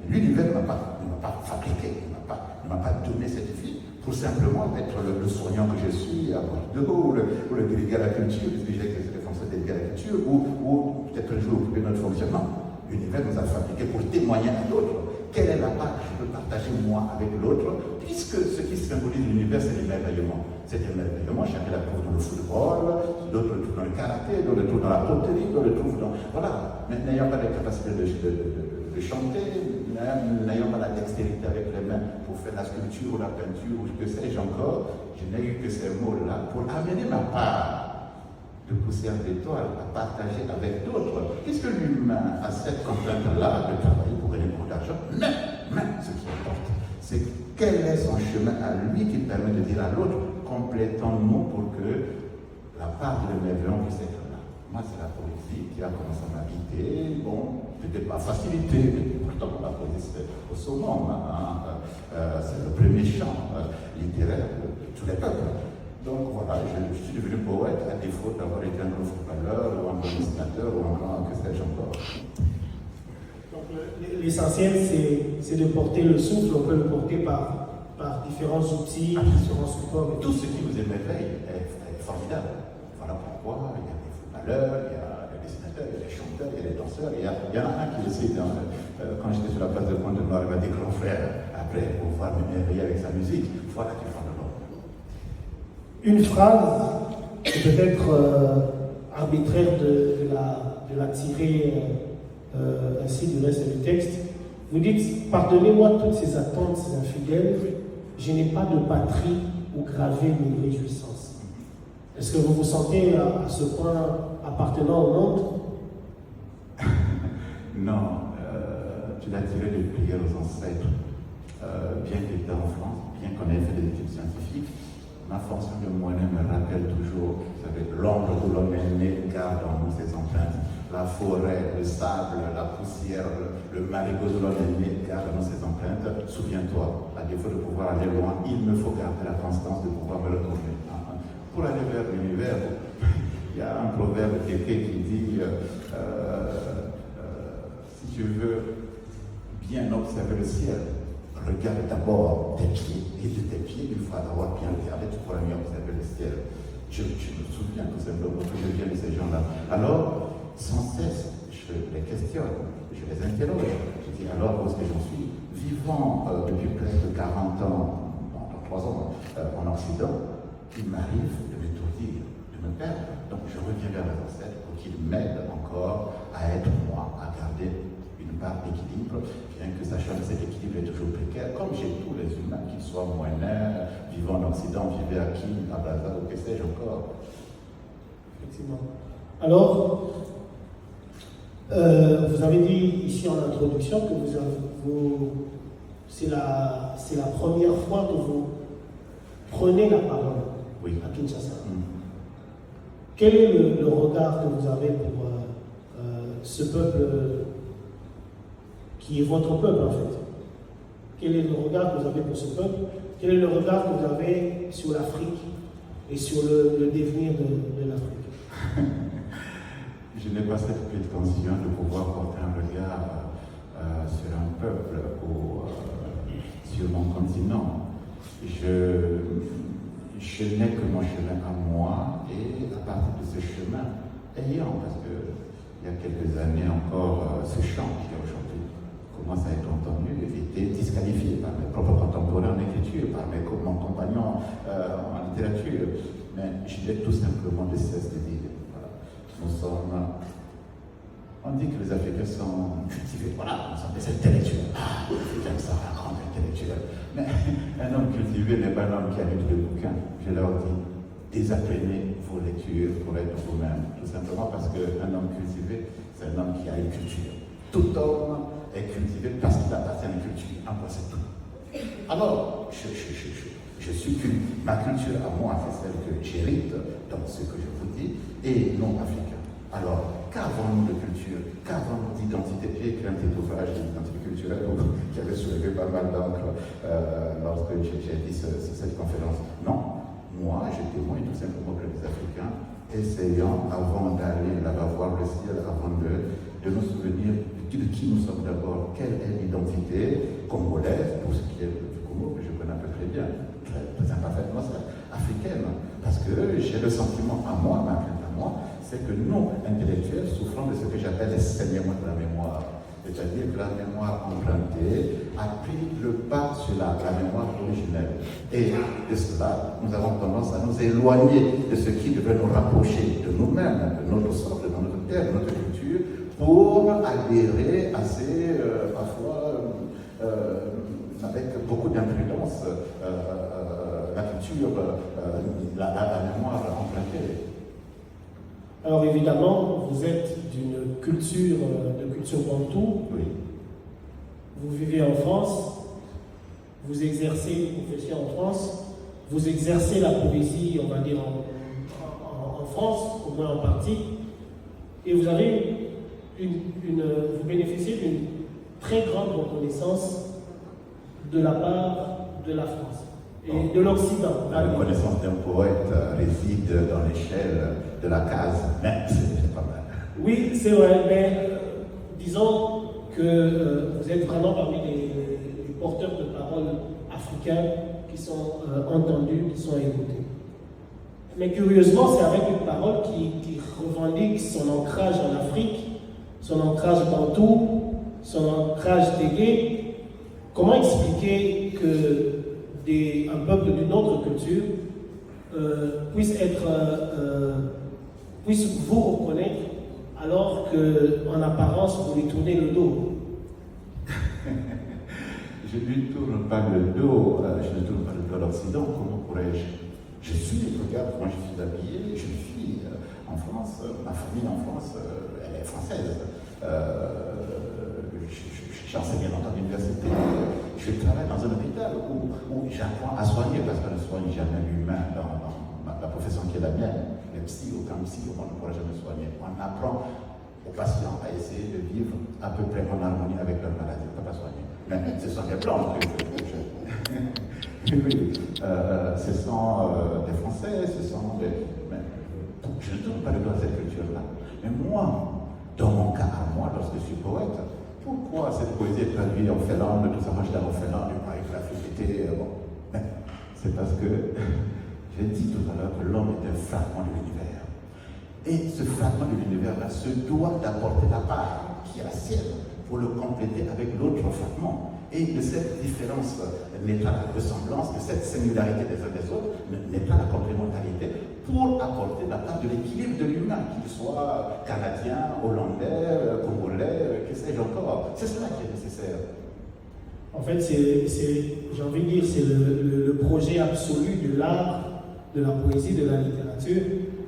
l'univers ne m'a pas fabriqué, ne m'a pas donné cette vie pour simplement être le soignant que je suis à Bordeaux, ou le délégué à la culture, puisque j'ai été le fonctionnaire délégué à la culture, ou peut-être un jour occuper notre fonctionnement. L'univers nous a fabriqué pour témoigner à d'autres. Quelle est la part que je peux partager moi avec l'autre, puisque ce qui symbolise l'univers, c'est l'émerveillement. C'est l'émerveillement, chacun la trouve dans le football, d'autres le trouvent dans le karaté, d'autres le trouvent dans la poterie, d'autres le trouvent dans... Voilà, mais n'ayant pas la capacité de chanter, n'ayant pas la dextérité avec les mains pour faire la sculpture ou la peinture, ou que sais-je encore, je n'ai eu que ces mots-là pour amener ma part de poussière d'étoiles à partager avec d'autres, puisque l'humain a cette contrainte-là de travailler pour gagner beaucoup d'argent, mais ce qui importe, c'est quel est son chemin à lui qui permet de dire à l'autre, complétons-nous pour que la part de l'émerveillement puisse être là. Moi, c'est la poésie qui a commencé à m'habiter. Bon, peut-être pas facilité, mais pourtant la poésie c'est au summum. C'est le premier champ littéraire de tous les peuples. Donc voilà, je suis devenu poète à défaut d'avoir été un grand footballeur ou un grand dessinateur ou un grand que sais-je encore. Donc l'essentiel, c'est de porter le souffle. On peut le porter par différents outils, différents supports. Tout ce qui vous émerveille est formidable. Voilà pourquoi il y a des footballeurs, il y a des dessinateurs, il y a des chanteurs, il y a des danseurs. Il y en a un qui le sait, quand j'étais sur la place de Pont-de-Noir, il m'a dit grand frère, après pouvoir m'émerveiller avec sa musique, voilà qu'il faut le nom. Une phrase, c'est peut-être arbitraire de la tirer ainsi du reste du texte. Vous dites, pardonnez-moi toutes ces attentes infidèles, je n'ai pas de patrie où graver mes réjouissances. Est-ce que vous vous sentez à ce point appartenant au monde? Non, tu l'as tiré de prières aux ancêtres. Bien qu'il était en France, bien qu'on ait fait des études scientifiques, ma fonction de moine me rappelle toujours, vous savez, l'ombre où l'homme est né garde en nous ses empreintes. La forêt, le sable, la poussière, le marigot où l'homme est né garde en nous ses empreintes. Souviens-toi, à défaut de pouvoir aller loin, il me faut garder la constance de pouvoir me retrouver. Pour aller vers l'univers, il y a un proverbe qui dit si tu veux bien observer le ciel, regarde d'abord tes pieds, et de tes pieds, une fois d'avoir bien regardé, tu pourras mieux observer le ciel. Je me souviens tout simplement que je viens de ces gens-là. Alors, sans cesse, je les questionne, je les interroge. Je dis alors, où est-ce que j'en suis? Vivant depuis presque 40 ans, dans 3 ans, en Occident, il m'arrive de m'étourdir, de me perdre. Donc je reviens vers mes ancêtres pour qu'ils m'aident encore à être moi, à garder une part d'équilibre, bien que sachant que cet équilibre est toujours précaire, comme j'ai tous les humains, qu'ils soient moyens, vivant en Occident, vivant à Kim, à Brazza, ou que sais-je encore. Effectivement. Alors, vous avez dit ici en introduction que c'est la première fois que vous prenez la parole à Kinshasa. Quel est le regard que vous avez pour ce peuple qui est votre peuple en fait? Quel est le regard que vous avez pour ce peuple? Quel est le regard que vous avez sur l'Afrique et sur le devenir de l'Afrique? Je n'ai pas cette prétention de pouvoir porter un regard sur un peuple ou sur mon continent. Je n'ai que mon chemin à moi et à partir de ce chemin, parce qu'il y a quelques années encore, ce chant qui aujourd'hui commence à être entendu était disqualifié par mes propres contemporains en écriture, par mon compagnon en littérature. Mais je n'ai tout simplement de cesse de dire, voilà, nous sommes... On dit que les Africains sont cultivés, voilà, nous sommes des intellectuels. Ah, les Africains sont un grand intellectuel. Mais un homme cultivé n'est pas un homme qui a lu tous les bouquins. Je leur dis, désapprenez vos lectures pour être vous-même. Tout simplement parce qu'un homme cultivé, c'est un homme qui a une culture. Tout homme est cultivé parce qu'il appartient à une culture. En quoi c'est tout. Alors, je suis culte. Ma culture à moi, c'est celle que j'hérite dans ce que je vous dis, et non africain. Alors, qu'avons-nous de culture? Qu'avons-nous d'identité? J'ai écrit un petit ouvrage d'identité culturelle qui avait soulevé pas mal d'encre lorsque j'ai dit cette conférence. Non, moi, je témoigne tout simplement que les Africains, essayant, avant d'aller là-bas voir le ciel, avant de nous souvenir de qui nous sommes d'abord, quelle est l'identité congolaise, pour ce qui est du Congo, que je connais à peu près bien, très imparfaitement, c'est africaine. Parce que j'ai le sentiment à moi, ma plainte à moi, c'est que nous, intellectuels, souffrons de ce que j'appelle les saignements de la mémoire. C'est-à-dire que la mémoire empruntée a pris le pas sur la mémoire originelle. Et de cela, nous avons tendance à nous éloigner de ce qui devrait nous rapprocher de nous-mêmes, de notre sort, de notre terre, de notre culture, pour adhérer à ces, parfois, avec beaucoup d'imprudence, la culture, la mémoire empruntée. Alors évidemment, vous êtes d'une culture bantou. Oui. Vous vivez en France, vous exercez une profession en France. vous exercez la poésie, on va dire, en France, au moins en partie, et vous avez vous bénéficiez d'une très grande reconnaissance de la part de la France et de l'Occident. La reconnaissance d'un poète réside dans l'échelle de la case, mais c'est pas mal. Oui, c'est vrai, mais disons que vous êtes vraiment parmi les porteurs de paroles africains qui sont entendus, qui sont écoutés. Mais curieusement, c'est avec une parole qui revendique son ancrage en Afrique, son ancrage bantou, son ancrage dégué. Comment expliquer que un peuple d'une autre culture puisse vous reconnaître alors qu'en apparence vous lui tournez le dos? Je ne lui tourne pas le dos, je ne tourne pas le dos à l'Occident, comment pourrais-je? Je suis, regarde, moi je suis habillé, je suis en France, ma famille en France, elle est française. J'enseigne bien entendu à l'université, je travaille dans un hôpital où j'apprends à soigner, parce qu'on ne soigne jamais l'humain dans la profession qui est la mienne. Les psy, aucun psy, on ne pourra jamais soigner. On apprend aux patients à essayer de vivre à peu près en harmonie avec leur maladie, on ne peut pas soigner. Mais ce sont des plantes que oui, ce sont des Français, ce sont des... Mais, je ne tourne pas le dos à cette culture-là. Mais moi, dans mon cas à moi, lorsque je suis poète, pourquoi cette poésie est traduite en Finlande, tout ça, moi je l'ai en Finlande, avec l'Afrique était... Bon, mais c'est parce que j'ai dit tout à l'heure que l'homme est un fragment de l'univers. Et ce fragment de l'univers-là se doit d'apporter la part qui est la sienne pour le compléter avec l'autre fragment. Et de cette différence n'est pas la ressemblance, de cette singularité des uns des autres n'est pas la complémentarité pour apporter la part de l'équilibre de l'humain, qu'il soit canadien, hollandais, congolais, que sais-je encore. C'est cela qui est nécessaire. En fait, j'ai envie de dire, c'est le projet absolu de l'art, de la poésie, de la littérature.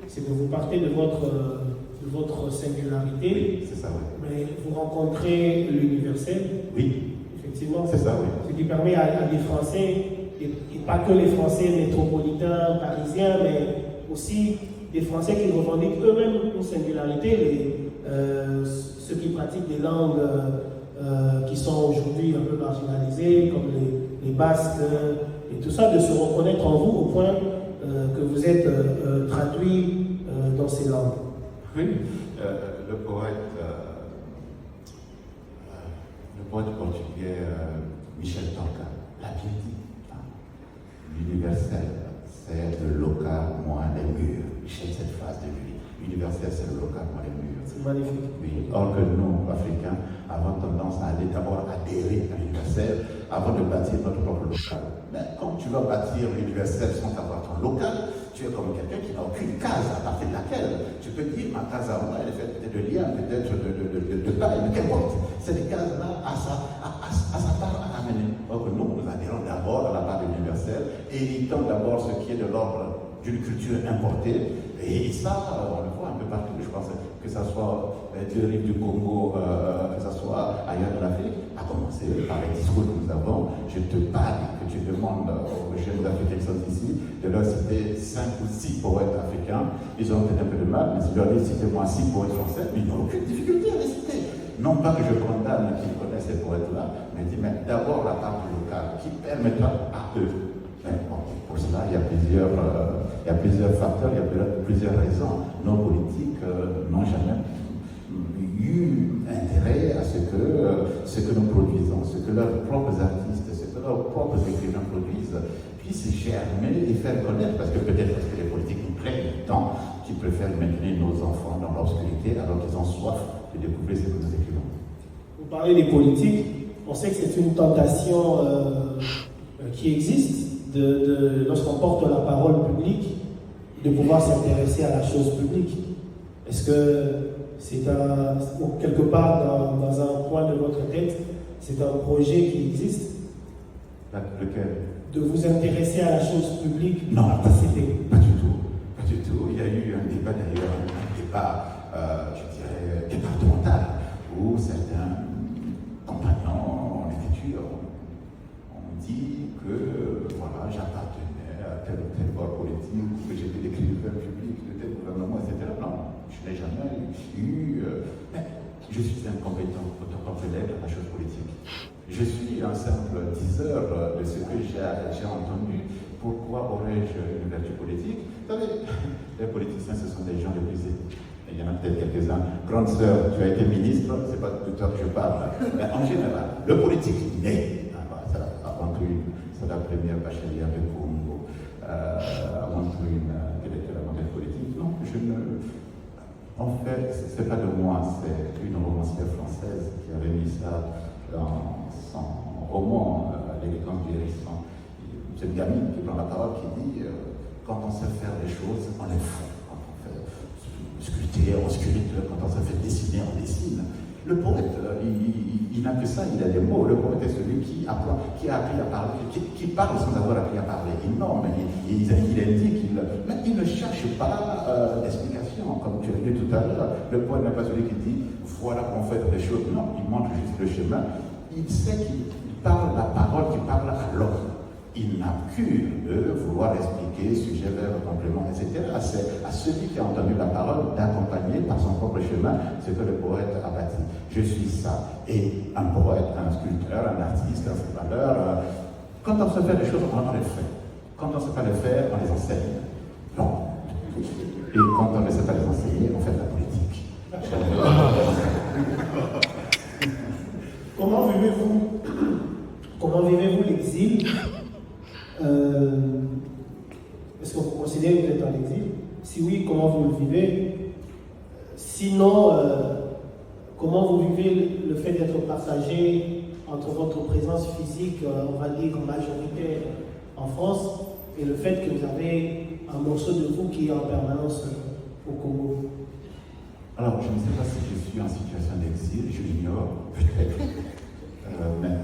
C'est que vous partez de votre singularité, Oui, c'est ça, oui. mais vous rencontrez l'universel. Oui. Effectivement, c'est ça, oui. Ce qui permet à des Français, et pas que les Français métropolitains, parisiens, mais aussi des Français qui revendiquent eux-mêmes une singularité, ceux qui pratiquent des langues qui sont aujourd'hui un peu marginalisées, comme les Basques, et tout ça, de se reconnaître en vous au point que vous êtes traduit dans ces langues. Oui, le poète portugais Michel Torca l'a bien dit. L'universel, c'est le local, moins les murs. Michel, cette phrase de lui. L'universel, c'est le local, moins les murs. C'est magnifique. Oui, or que nous, Africains, avons tendance à aller d'abord adhérer à l'universel avant de bâtir notre propre local. Mais quand tu vas bâtir l'universel sans avoir ton local, tu es comme quelqu'un qui n'a aucune case à partir de laquelle tu peux dire ma case à moi, elle est faite peut-être de liens, peut-être de paille, mais qu'importe. Cette case-là a sa part à amener. Or que nous adhérons d'abord à la part de l'universel, héritant d'abord ce qui est de l'ordre d'une culture importée. Et ça, on le voit un peu partout, je pense, que ce soit des rives du Congo, que ce soit ailleurs dans l'Afrique, à commencer par les discours que nous avons. Je te parle, que tu demandes aux jeunes Africains qui sont ici, de leur citer 5 ou 6 poètes africains. Ils ont peut-être un peu de mal, mais si je leur dis citez-moi 6 poètes français, mais ils n'ont aucune difficulté à les citer. Non pas que je condamne qu'ils connaissent ces poètes-là, mais dis, mais d'abord la part locale qui permettra à eux. Mais bon, pour cela, il y a plusieurs facteurs, il y a plusieurs raisons. Nos politiques n'ont jamais eu intérêt à ce que nous produisons, ce que leurs propres artistes, ce que leurs propres écrivains produisent, puissent germer et faire connaître, parce que peut-être parce que les politiques nous prennent du temps, qui préfèrent maintenir nos enfants dans l'obscurité alors qu'ils ont soif de découvrir ce que nous écrivons. Vous parlez des politiques, on sait que c'est une tentation qui existe. Lorsqu'on porte la parole publique, de pouvoir s'intéresser à la chose publique. Est-ce que c'est quelque part dans un coin de votre tête, c'est un projet qui existe? Lequel? De vous intéresser à la chose publique? Non, participer? Pas du tout. Pas du tout. Il y a eu un débat d'ailleurs, un débat, je dirais, départemental, où certains compagnons en écriture ont dit que voilà, j'appartenais à tel ou tel bord politique, que j'étais l'écrivain public de tel gouvernement, etc. Non, je n'ai jamais eu. Mais je suis incompétent autant que l'aide à la chose politique. Je suis un simple diseur de ce que j'ai entendu. Pourquoi aurais-je une vertu politique? Vous savez, les politiciens, ce sont des gens de plus. Il y en a peut-être quelques-uns. Grande sœur, tu as été ministre, c'est pas de toi que je parle. Mais en général, le politique naît. Avant tout, c'est la première bachelière de Congo. Avant tout, une intellectuelle avant d'être politique. Non, je ne. En fait, c'est pas de moi, c'est une romancière française qui avait mis ça dans son roman, L'élégance du hérisson. C'est une gamine qui prend la parole qui dit quand on sait faire les choses, on les fait. Quand on fait sculpter, on sculpte. Quand on sait faire dessiner, on dessine. Le poète, il n'a que ça, il a des mots. Le poète est celui qui a appris à parler, qui parle sans avoir appris à parler. Non, mais il indique, mais il ne cherche pas d'explication, comme tu l'as dit tout à l'heure. Le poète n'est pas celui qui dit voilà comment faire les choses. Non, il montre juste le chemin. Il sait qu'il parle la parole qui parle à l'autre. Il n'a qu'une de vouloir expliquer, sujet, verbe, complément, etc. C'est à celui qui a entendu la parole d'accompagner par son propre chemin ce que le poète a bâti. Je suis ça. Et un poète, un sculpteur, un artiste, un footballeur, quand on sait faire les choses, on les fait. Quand on ne sait pas les faire, on les enseigne. Non. Et quand on ne sait pas les enseigner, on fait de la politique. Comment vivez-vous l'exil? Est-ce que vous considérez que vous êtes en exil? Si oui, comment vous le vivez? Sinon, comment vous vivez le fait d'être partagé entre votre présence physique, on va dire majoritaire en France, et le fait que vous avez un morceau de vous qui est en permanence au Congo? Alors, je ne sais pas si je suis en situation d'exil, je l'ignore, peut-être. Mais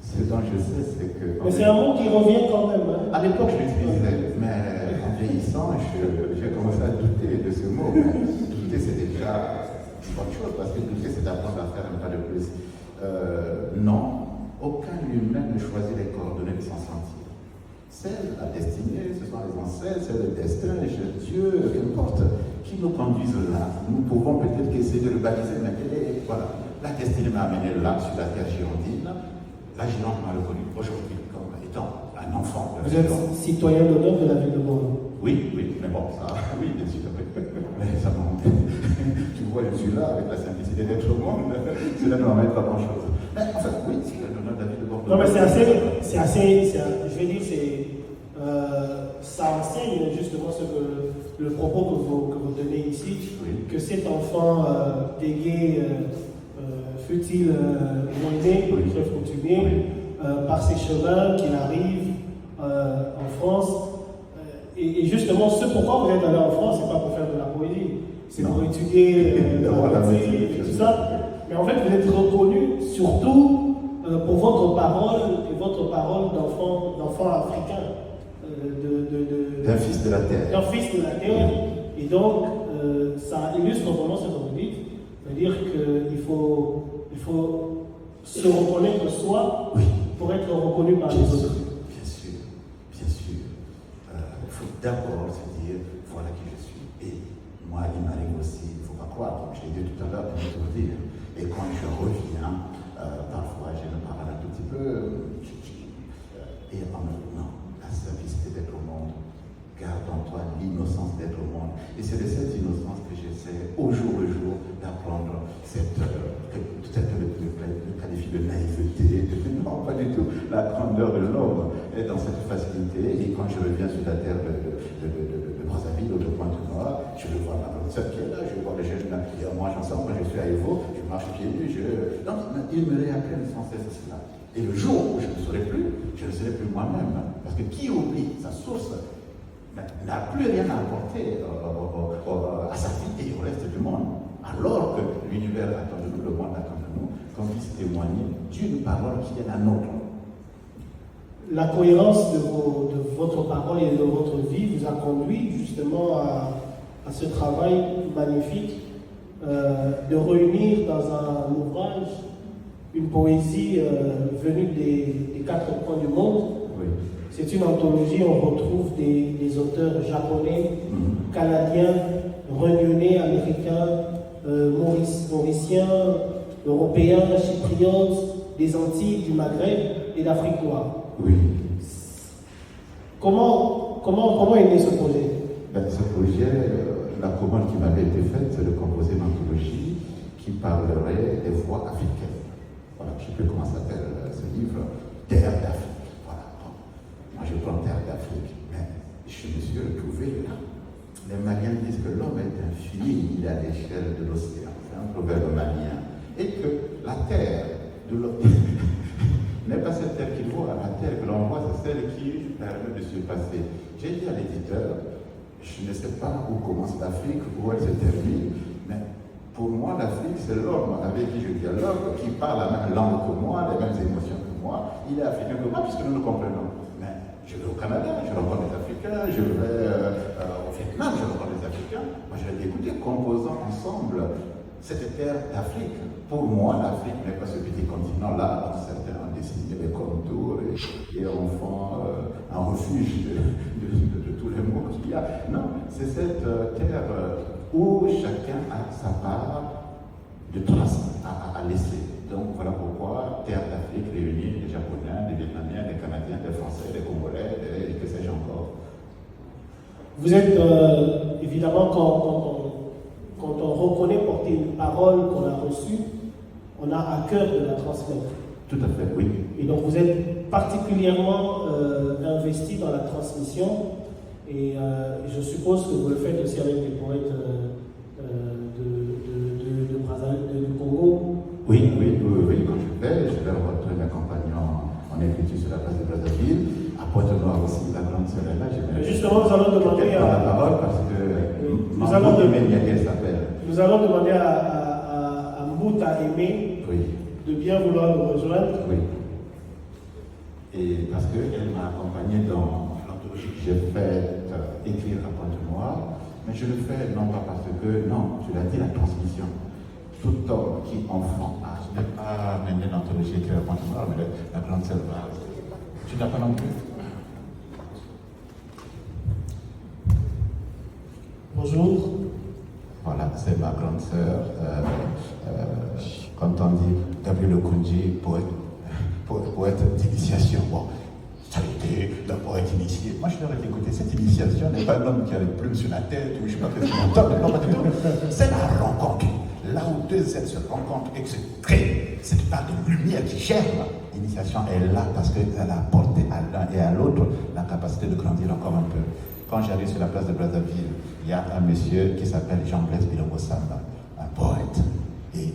ce dont je sais, c'est que. Mais c'est un mot qui revient quand même. Hein? À l'époque, je l'utilisais, mais en vieillissant, j'ai commencé à douter de ce mot. Douter, c'est déjà une bonne chose, parce que douter, c'est d'apprendre à faire un pas de plus. Non, aucun humain ne choisit les coordonnées de son sentier. C'est la destinée, ce sont les ancêtres, c'est le destin, Dieu, qu'importe, qui nous conduisent là. Nous pouvons peut-être essayer de le baliser, mais voilà. La destinée m'a amené là, sur la terre girondine. La Gironde m'a reconnu aujourd'hui comme étant un enfant. Vous êtes citoyen d'honneur de la ville de Bordeaux? Oui, mais bon, ça, oui, bien sûr. Mais ça m'en tu vois, je suis là avec la simplicité d'être au monde. Cela ne m'emmène pas grand-chose. Mais en fait, oui, c'est l'honneur de la ville de Bordeaux. Non, mais c'est assez, je vais dire, ça enseigne justement le propos que vous donnez ici, oui. Que cet enfant dégué, fut-il éloigné, oui. très coutumier, Oui. par ses chemins qu'il arrive en France. Et justement, ce pourquoi vous êtes allé en France, c'est pas pour faire de la poésie, c'est pour étudier la médecine et tout ça. Mais en fait, vous êtes reconnu surtout pour votre parole et votre parole d'enfant africain. D'un fils de la terre. D'un fils de la terre. Et donc, ça illustre vraiment ce que vous dites. C'est-à-dire qu'il faut se reconnaître soi pour être reconnu par les autres. Bien sûr, bien sûr. Il faut d'abord se dire, voilà qui je suis. Et moi, il m'arrive aussi, il ne faut pas croire, comme je l'ai dit tout à l'heure, pour te le dire. Et quand je reviens, parfois je me parle un tout petit peu, et en me disant, non, la simplicité d'être au monde, garde en toi l'innocence d'être au monde. Et c'est de cette innocence que j'essaie au jour le jour d'apprendre peut-être le qualifie de naïveté, non, pas du tout, la grandeur de l'homme est dans cette facilité. Et quand je reviens sur la terre de Brazzaville, au Pointe-Noire, je le vois ma grande sœur qui est là, je vois les jeunes et moi ensemble, quand je suis à Evo, je marche pieds nus, donc ils me réapprennent sans cesse cela. Et le jour où je ne serai plus moi-même, parce que qui oublie sa source n'a plus rien à apporter à sa vie et au reste du monde. Alors que l'univers attend de nous, le monde attend de nous, qu'on puisse témoigner d'une parole qui est la nôtre. La cohérence de votre parole et de votre vie vous a conduit justement à ce travail magnifique de réunir dans un ouvrage une poésie venue des quatre coins du monde. Oui. C'est une anthologie, on retrouve des auteurs japonais, canadiens, réunionnais, américains, mauriciens, européens, chypriotes, des Antilles, du Maghreb et d'Afrique noire. Oui. Comment est né ce projet? Ce projet, la commande qui m'avait été faite, c'est de composer une anthologie qui parlerait des voix africaines. Voilà, je ne sais plus comment s'appelle ce livre, Terre d'Afrique. Voilà. Moi, je prends Terre d'Afrique, mais je me suis retrouvé là. Les Maliens disent que l'homme est infini, il est à l'échelle de l'océan. C'est un proverbe malien. Et que la terre de l'homme n'est pas cette terre qu'il voit. La terre que l'on voit, c'est celle qui permet de se passer. J'ai dit à l'éditeur, je ne sais pas où commence l'Afrique, où elle se termine, mais pour moi, l'Afrique, c'est l'homme avec qui je dialogue, qui parle la même langue que moi, les mêmes émotions que moi. Il est africain que moi, puisque nous nous comprenons. Mais je vais au Canada, je rencontre des Africains, je vais au Vietnam, je rencontre des Africains. Moi, je vais l'écouter, composant ensemble cette terre d'Afrique. Pour moi, l'Afrique n'est pas ce petit continent-là, dont certains ont dessiné les contours et en font un refuge de tous les maux qu'il y a. Non, c'est cette terre où chacun a sa part de trace à laisser. Donc voilà pourquoi Terre d'Afrique réunit des Japonais, des Vietnamiens, des Canadiens, des Français, des Congolais, et que sais-je encore. Vous êtes évidemment, quand on reconnaît porter une parole qu'on a reçue, on a à cœur de la transmettre. Tout à fait, oui. Et donc vous êtes particulièrement investi dans la transmission, et je suppose que vous le faites aussi avec les poètes de Brazzaville, du Congo. Oui, quand je vais rencontrer mes compagnons en écriture sur la place de Brazzaville, à Pointe-Noire aussi, la grande sœur est là. Justement, nous allons demander la parole parce que nous allons demander à Mbouta Aimé de bien vouloir nous rejoindre. Oui. Et parce qu'elle m'a accompagné dans l'anthologie que j'ai faite écrire à Pointe-Noire, mais je le fais non pas parce que, non, je l'ai dit, la transmission. Tout homme qui enfant, je n'ai pas mené l'anthologie écrire à Pointe-Noire, mais la grande sœur va. Tu n'as pas non plus? Bonjour. Voilà, c'est ma grande sœur. Quand on dit Gabriel Okoundji, poète d'initiation, bon, ça a été la poète initiée. Moi, je leur ai dit, écoutez, cette initiation n'est pas un homme qui a les plumes sur la tête, ou je ne sais pas ce que non, pas du tout. C'est la rencontre. Là où deux êtres se rencontrent et que se crée cette part de lumière qui germe, l'initiation est là parce qu'elle a apporté à l'un et à l'autre la capacité de grandir encore un peu. Quand j'arrive sur la place de Brazzaville, il y a un monsieur qui s'appelle Jean-Blaise Bilongo Samba, un poète. Et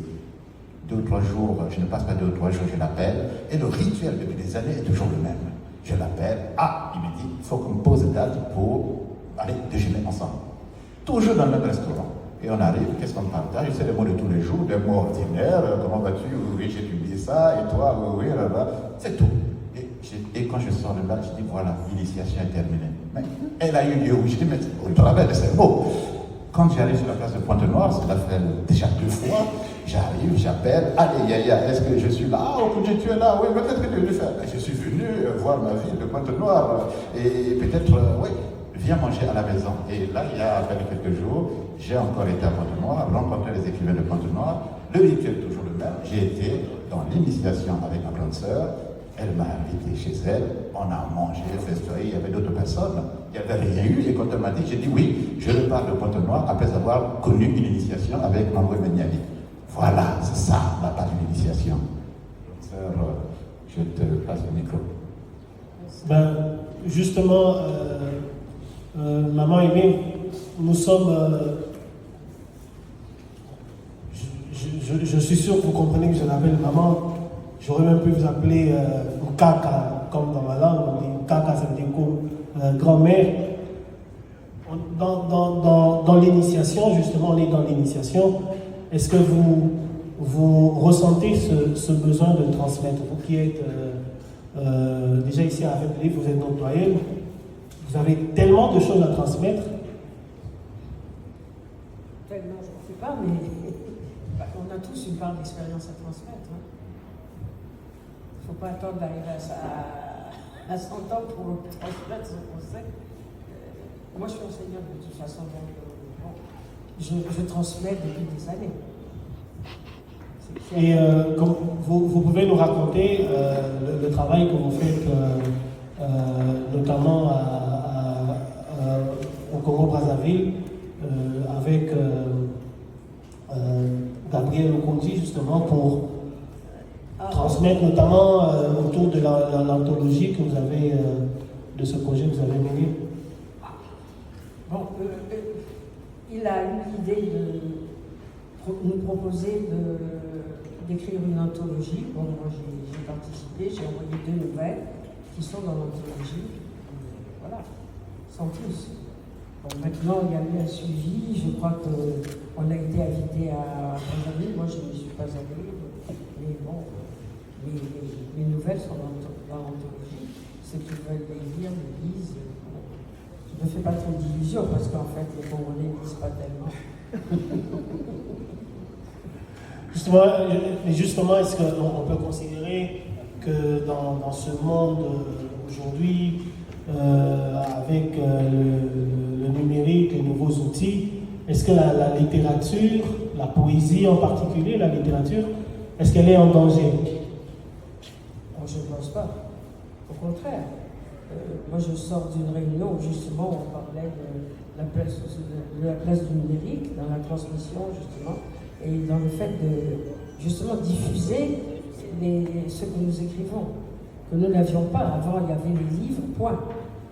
2 ou 3 jours, je ne passe pas 2 ou 3 jours, je l'appelle. Et le rituel depuis des années est toujours le même. Je l'appelle, il me dit, il faut qu'on me pose date pour aller déjeuner ensemble. Toujours dans le même restaurant. Et on arrive, qu'est-ce qu'on partage? C'est les mots de tous les jours, des mots ordinaires. Comment vas-tu? Oui, j'ai publié ça. Et toi? Oui, là-bas. C'est tout. Et quand je sors de là, je dis, voilà, l'initiation est terminée. Mais elle a eu lieu, oui, je dis, mais au travers de ces mots. Quand j'arrive sur la place de Pointe-Noire, c'est l'a fait déjà 2 fois, j'arrive, j'appelle, allez, Yaya, est-ce que je suis là? Ah, Okoundji, tu es là, oui, peut-être que tu es venu faire. Je suis venu voir ma ville de Pointe-Noire, et peut-être, oui, viens manger à la maison. Et là, il y a à peine quelques jours, j'ai encore été à Pointe-Noire, rencontré les écrivains de Pointe-Noire, le rituel est toujours le même, j'ai été dans l'initiation avec ma grande sœur. Elle m'a invité chez elle, on a mangé, festoyé, il y avait d'autres personnes, il n'y avait rien eu, et quand elle m'a dit, j'ai dit oui, je repars de Pointe-Noire après avoir connu une initiation avec Mangoué Menyali. Voilà, c'est ça, la part d'une initiation. Sœur, je te passe le micro. Ben, justement, maman aimée, nous sommes... je suis sûr que vous comprenez que je l'appelle maman. J'aurais même pu vous appeler Kaka, comme dans ma langue, on dit Kaka, ça veut dire comme grand-mère. Dans l'initiation, justement, on est dans l'initiation. Est-ce que vous ressentez ce besoin de transmettre? Vous qui êtes déjà ici à République, vous êtes notre doyen, vous avez tellement de choses à transmettre. Tellement, je ne sais pas, mais on a tous une part d'expérience à transmettre. Il ne faut pas attendre d'arriver à à 100 ans pour transmettre son conseil. Moi, je suis enseignante de toute façon, donc je transmets depuis des années. Et comme vous pouvez nous raconter le travail que vous faites, notamment au Congo-Brazzaville, avec Gabriel Okondi, justement, pour transmettre, notamment autour de l'anthologie que vous avez, de ce projet que vous avez mené. Bon, il a eu l'idée de nous proposer d'écrire une anthologie. Bon, moi j'ai participé, j'ai envoyé 2 nouvelles qui sont dans l'anthologie. Voilà, sans plus. Bon, maintenant, il y a eu un suivi. Je crois qu'on a été invité à Brazzaville. Moi, je ne suis pas allée. Mais bon, les nouvelles sont dans l'anthologie. Ceux qui veulent les lire, les lisent. Je ne me fais pas trop d'illusions parce qu'en fait, les Congolais ne lisent pas tellement. Justement, est-ce qu'on peut considérer que dans ce monde aujourd'hui, avec le numérique, les nouveaux outils, est-ce que la littérature, la poésie en particulier, la littérature, est-ce qu'elle est en danger? Je ne pense pas. Au contraire. Moi, je sors d'une réunion où justement on parlait de la place du numérique dans la transmission, justement, et dans le fait de justement diffuser ce que nous écrivons, que nous n'avions pas. Avant, il y avait les livres, point.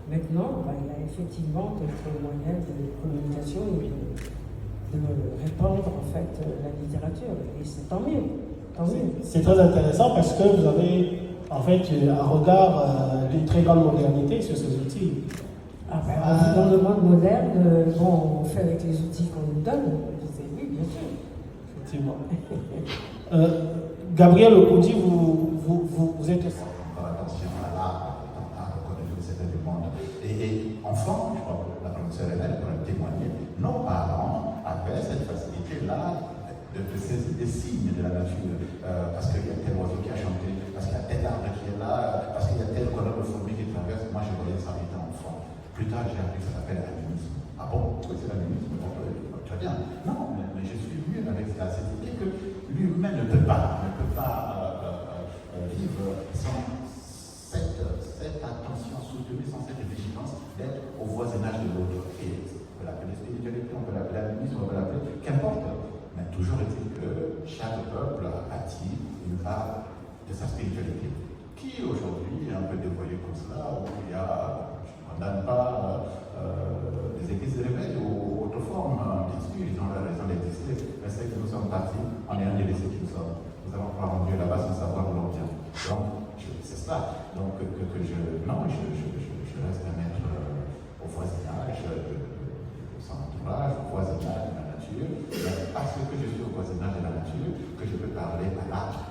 Maintenant, il y a effectivement d'autres moyens de communication et de répandre en fait la littérature. Et c'est tant mieux. Tant mieux. C'est très intéressant parce que vous avez en fait un regard d'une très grande modernité sur ces outils. Dans le monde moderne, on fait avec les outils qu'on nous donne. Oui, bien sûr. Effectivement. Gabriel Okondi, vous êtes... Attention à l'art, à reconnaître que c'est du monde. Et enfant, je crois que la professeure Hélène pourrait témoigner, nos parents avaient cette facilité-là de saisir des signes de la nature, parce qu'il y a tel oiseau qui a chanté, parce qu'il y a tel arbre qui est là, parce qu'il y a tel colonne de fourmi qui traverse. Moi, je voyais ça étant enfant. Plus tard, j'ai appris que ça s'appelle l'animisme. Ah bon? Oui, c'est l'animisme. Très bien. Non, mais je suis venu avec cette idée que l'humain ne peut pas vivre sans cette attention soutenue, sans cette vigilance d'être au voisinage de l'autre. Et on peut l'appeler spiritualité, on peut l'appeler animisme, on peut l'appeler qu'importe. Mais toujours est-il que chaque peuple attire une part de sa spiritualité, qui aujourd'hui est un peu dévoyée comme cela, où il y a, je ne condamne pas des églises de réveil ou autres formes, bien sûr, ils ont la raison d'exister, mais c'est que nous sommes partis en ayant délaissé qui nous sommes. Nous avons croire en Dieu là-bas sans savoir où l'on vient. Donc, c'est ça. Donc, je reste un maître au voisinage de son entourage, au voisinage de la nature, mais parce que je suis au voisinage de la nature, que je peux parler à l'arbre.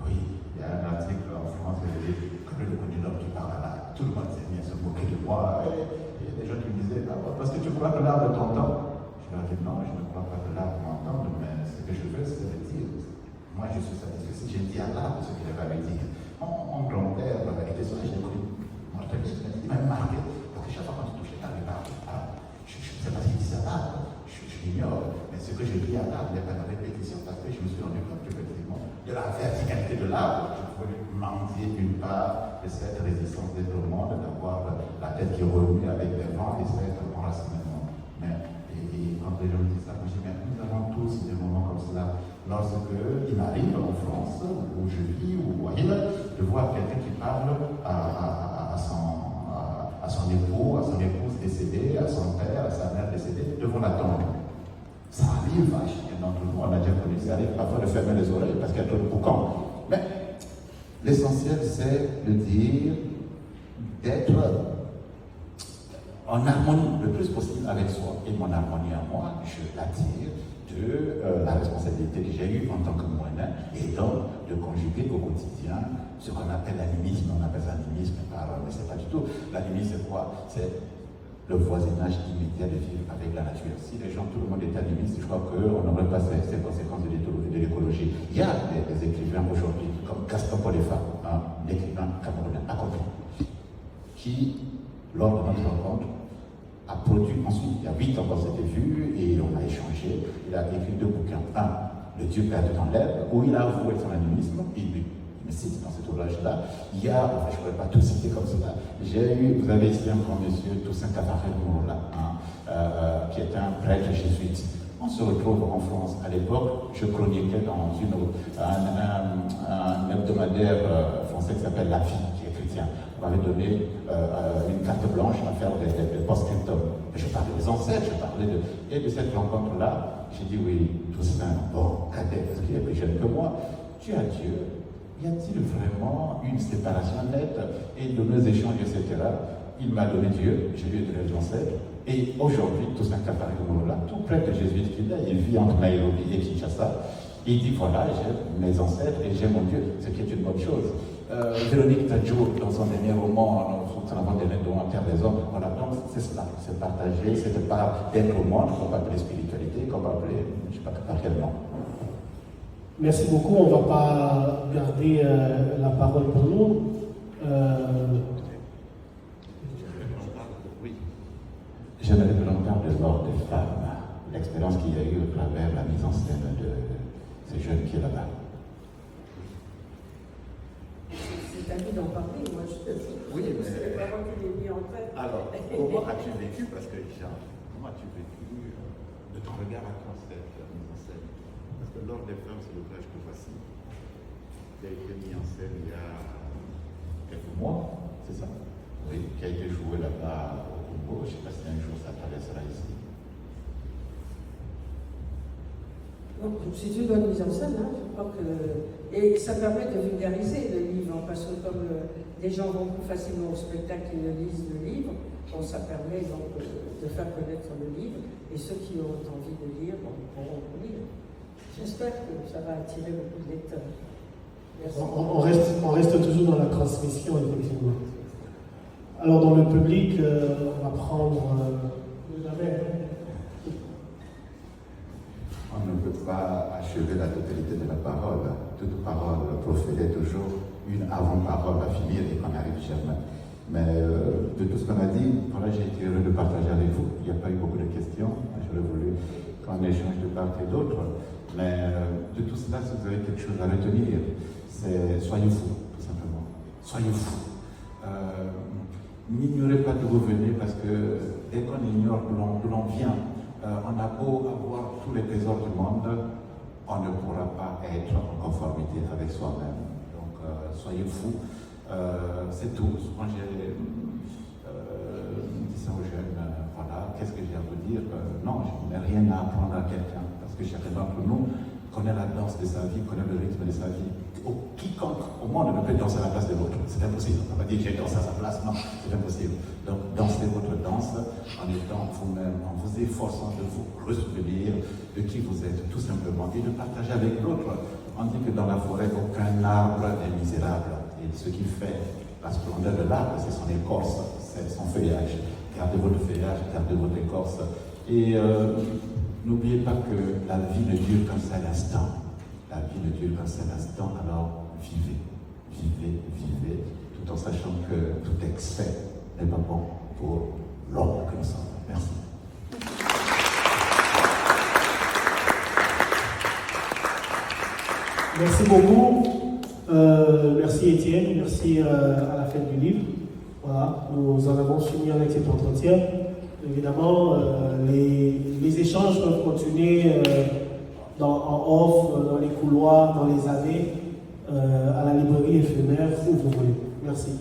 Oui, il y a un article en France qui dit que le l'homme qui parle à l'arbre. Tout le monde s'est mis à se moquer de moi. Et il y a des gens qui me disaient, parce que tu crois que l'arbre t'entend? Je leur dis non, je ne crois pas que l'arbre m'entende, mais ce que je veux, c'est le dire. Moi, je suis satisfait si j'ai dit à l'arbre ce qu'il va me dire. Mon grand-père était ça, j'ai cru. Moi, il m'a marqué. Parce que chaque fois quand tu touchais l'arbre, il parlait. Je ne sais pas ce qu'il disait à l'arbre. Je l'ignore. Mais ce que j'ai dit à l'arbre, il n'y a pas de répétition. Parce que je me suis rendu compte qu'effectivement, de la verticalité de l'arbre, je voulais mendier d'une part de cette résistance d'être au monde, d'avoir la tête qui remue avec des vents et cet enracinement. Mais, et quand les gens me disent ça, je dis, mais nous avons tous des moments comme cela. Lorsque il m'arrive en France, où je vis, ou ailleurs, de voir quelqu'un qui parle à son époux, à son épouse décédée, à son père, à sa mère décédée, devant la tombe. Ça arrive, d'entre nous, on a déjà connu, ça arrive parfois de fermer les oreilles parce qu'il y a trop de boucan. Mais l'essentiel, c'est de dire, d'être en harmonie le plus possible avec soi. Et mon harmonie à moi, je l'attire de la responsabilité que j'ai eue en tant que moyen et donc de conjuguer au quotidien ce qu'on appelle l'animisme. On appelle ça l'animisme mais c'est pas du tout. L'animisme, c'est quoi? C'est le voisinage immédiat de vivre avec la nature. Si les gens, tout le monde est animiste, je crois qu'on n'aurait pas ces conséquences de l'écologie. Il y a des écrivains aujourd'hui, comme Gaston Polefa, un écrivain camerounais accompli. qui, lors de notre rencontre, a produit ensuite, il y a 8 ans qu'on s'était vus et on a échangé. Il a écrit 2 bouquins. Un, Le Dieu perdu dans l'herbe, où il a avoué son animisme. Il me cite dans cet ouvrage-là. Il y a, enfin, je ne pourrais pas tout citer comme cela. Vous avez ici un grand monsieur, Toussaint Tavarel-Mourla, qui est un prêtre jésuite. On se retrouve en France. À l'époque, je chroniquais dans un hebdomadaire français qui s'appelle La Vie, qui est chrétien. On m'avait donné une carte blanche à faire des post-scriptum. Je parlais des ancêtres, je parlais de... Et de cette rencontre-là, j'ai dit oui, Toussaint, bon, cadet, parce qu'il est plus jeune que moi, tu as Dieu. Y a-t-il vraiment une séparation nette? Et de nos échanges, etc., il m'a donné Dieu, je lui ai donné les ancêtres. Et aujourd'hui, Toussaint Tavarel-Mourla, tout prêtre jésuite qu'il est, il vit entre Nairobi et Kinshasa. Il dit voilà, j'ai mes ancêtres et j'ai mon Dieu, ce qui est une bonne chose. Véronique Tadjo, dans son dernier roman, son avant-dernier roman, Terre des Hommes, voilà, donc c'est cela, c'est partager, c'est de pas être au monde, qu'on va appeler spiritualité, qu'on va appeler, je ne sais pas par quel nom. Merci beaucoup, on ne va pas garder la parole pour nous. Oui. J'aimerais que l'on parle de l'ordre des femmes, l'expérience qu'il y a eu à travers la mise en scène de ces jeunes qui est là-bas. C'est à lui d'en parler, moi je Oui, mais... c'est pas moi qui l'ai mis en tête. Alors, comment as-tu vécu, parce que Jean, comment as-tu vécu de ton regard à toi cette mise en scène? Parce que l'ordre des femmes, c'est l'ouvrage que voici, qui a été mis en scène il y a quelques mois, c'est ça? Oui, qui a été joué là-bas au Congo. Je ne sais pas si un jour ça t'arrêtera ici. C'est une bonne mise en scène, hein, je crois que... Et ça permet de vulgariser le livre, parce que comme les gens vont plus facilement au spectacle qu'ils ne lisent le livre, bon, ça permet donc de faire connaître le livre, et ceux qui ont envie de lire, bon, pourront le lire. J'espère que ça va attirer beaucoup de lecteurs. Merci. On reste toujours dans la transmission, effectivement. Alors, dans le public, on va prendre... On ne peut pas achever la totalité de la parole. Toute parole proférait toujours une avant-parole à finir et qu'on n'arrive jamais. Mais de tout ce qu'on a dit, voilà, j'ai été heureux de partager avec vous. Il n'y a pas eu beaucoup de questions. J'aurais voulu qu'on échange de part et d'autre. Mais de tout cela, si vous avez quelque chose à retenir, c'est soyez fous, tout simplement. Soyez fous. N'ignorez pas d'où vous venez, parce que dès qu'on ignore d'où l'on vient, on a beau avoir tous les trésors du monde, on ne pourra pas être en conformité avec soi-même. Donc, soyez fous. C'est tout. Moi, j'ai dit ça aux jeunes, voilà, qu'est-ce que j'ai à vous dire? Non, je n'ai rien à apprendre à quelqu'un, parce que chacun d'entre nous connaît la danse de sa vie, connaît le rythme de sa vie. Quiconque au monde ne peut danser à la place de l'autre. C'est impossible. On ne peut pas dire j'ai dansé à sa place. Non, c'est impossible. Donc, dansez votre danse en étant vous-même, en vous efforçant de vous ressouvenir de qui vous êtes, tout simplement, et de partager avec l'autre. On dit que dans la forêt, aucun arbre n'est misérable. Et ce qui fait la splendeur de l'arbre, c'est son écorce, c'est son feuillage. Gardez votre feuillage, gardez votre écorce. Et n'oubliez pas que la vie ne dure qu'un seul instant. La vie ne dure qu'un seul instant, alors vivez, vivez, vivez, tout en sachant que tout excès n'est pas bon pour l'homme que nous sommes. Merci. Merci beaucoup. Merci Étienne, merci à la fête du livre. Voilà, nous en avons fini avec cet entretien. Évidemment, les échanges peuvent continuer en off, dans les couloirs, dans les allées, à la librairie éphémère, où vous voulez. Merci.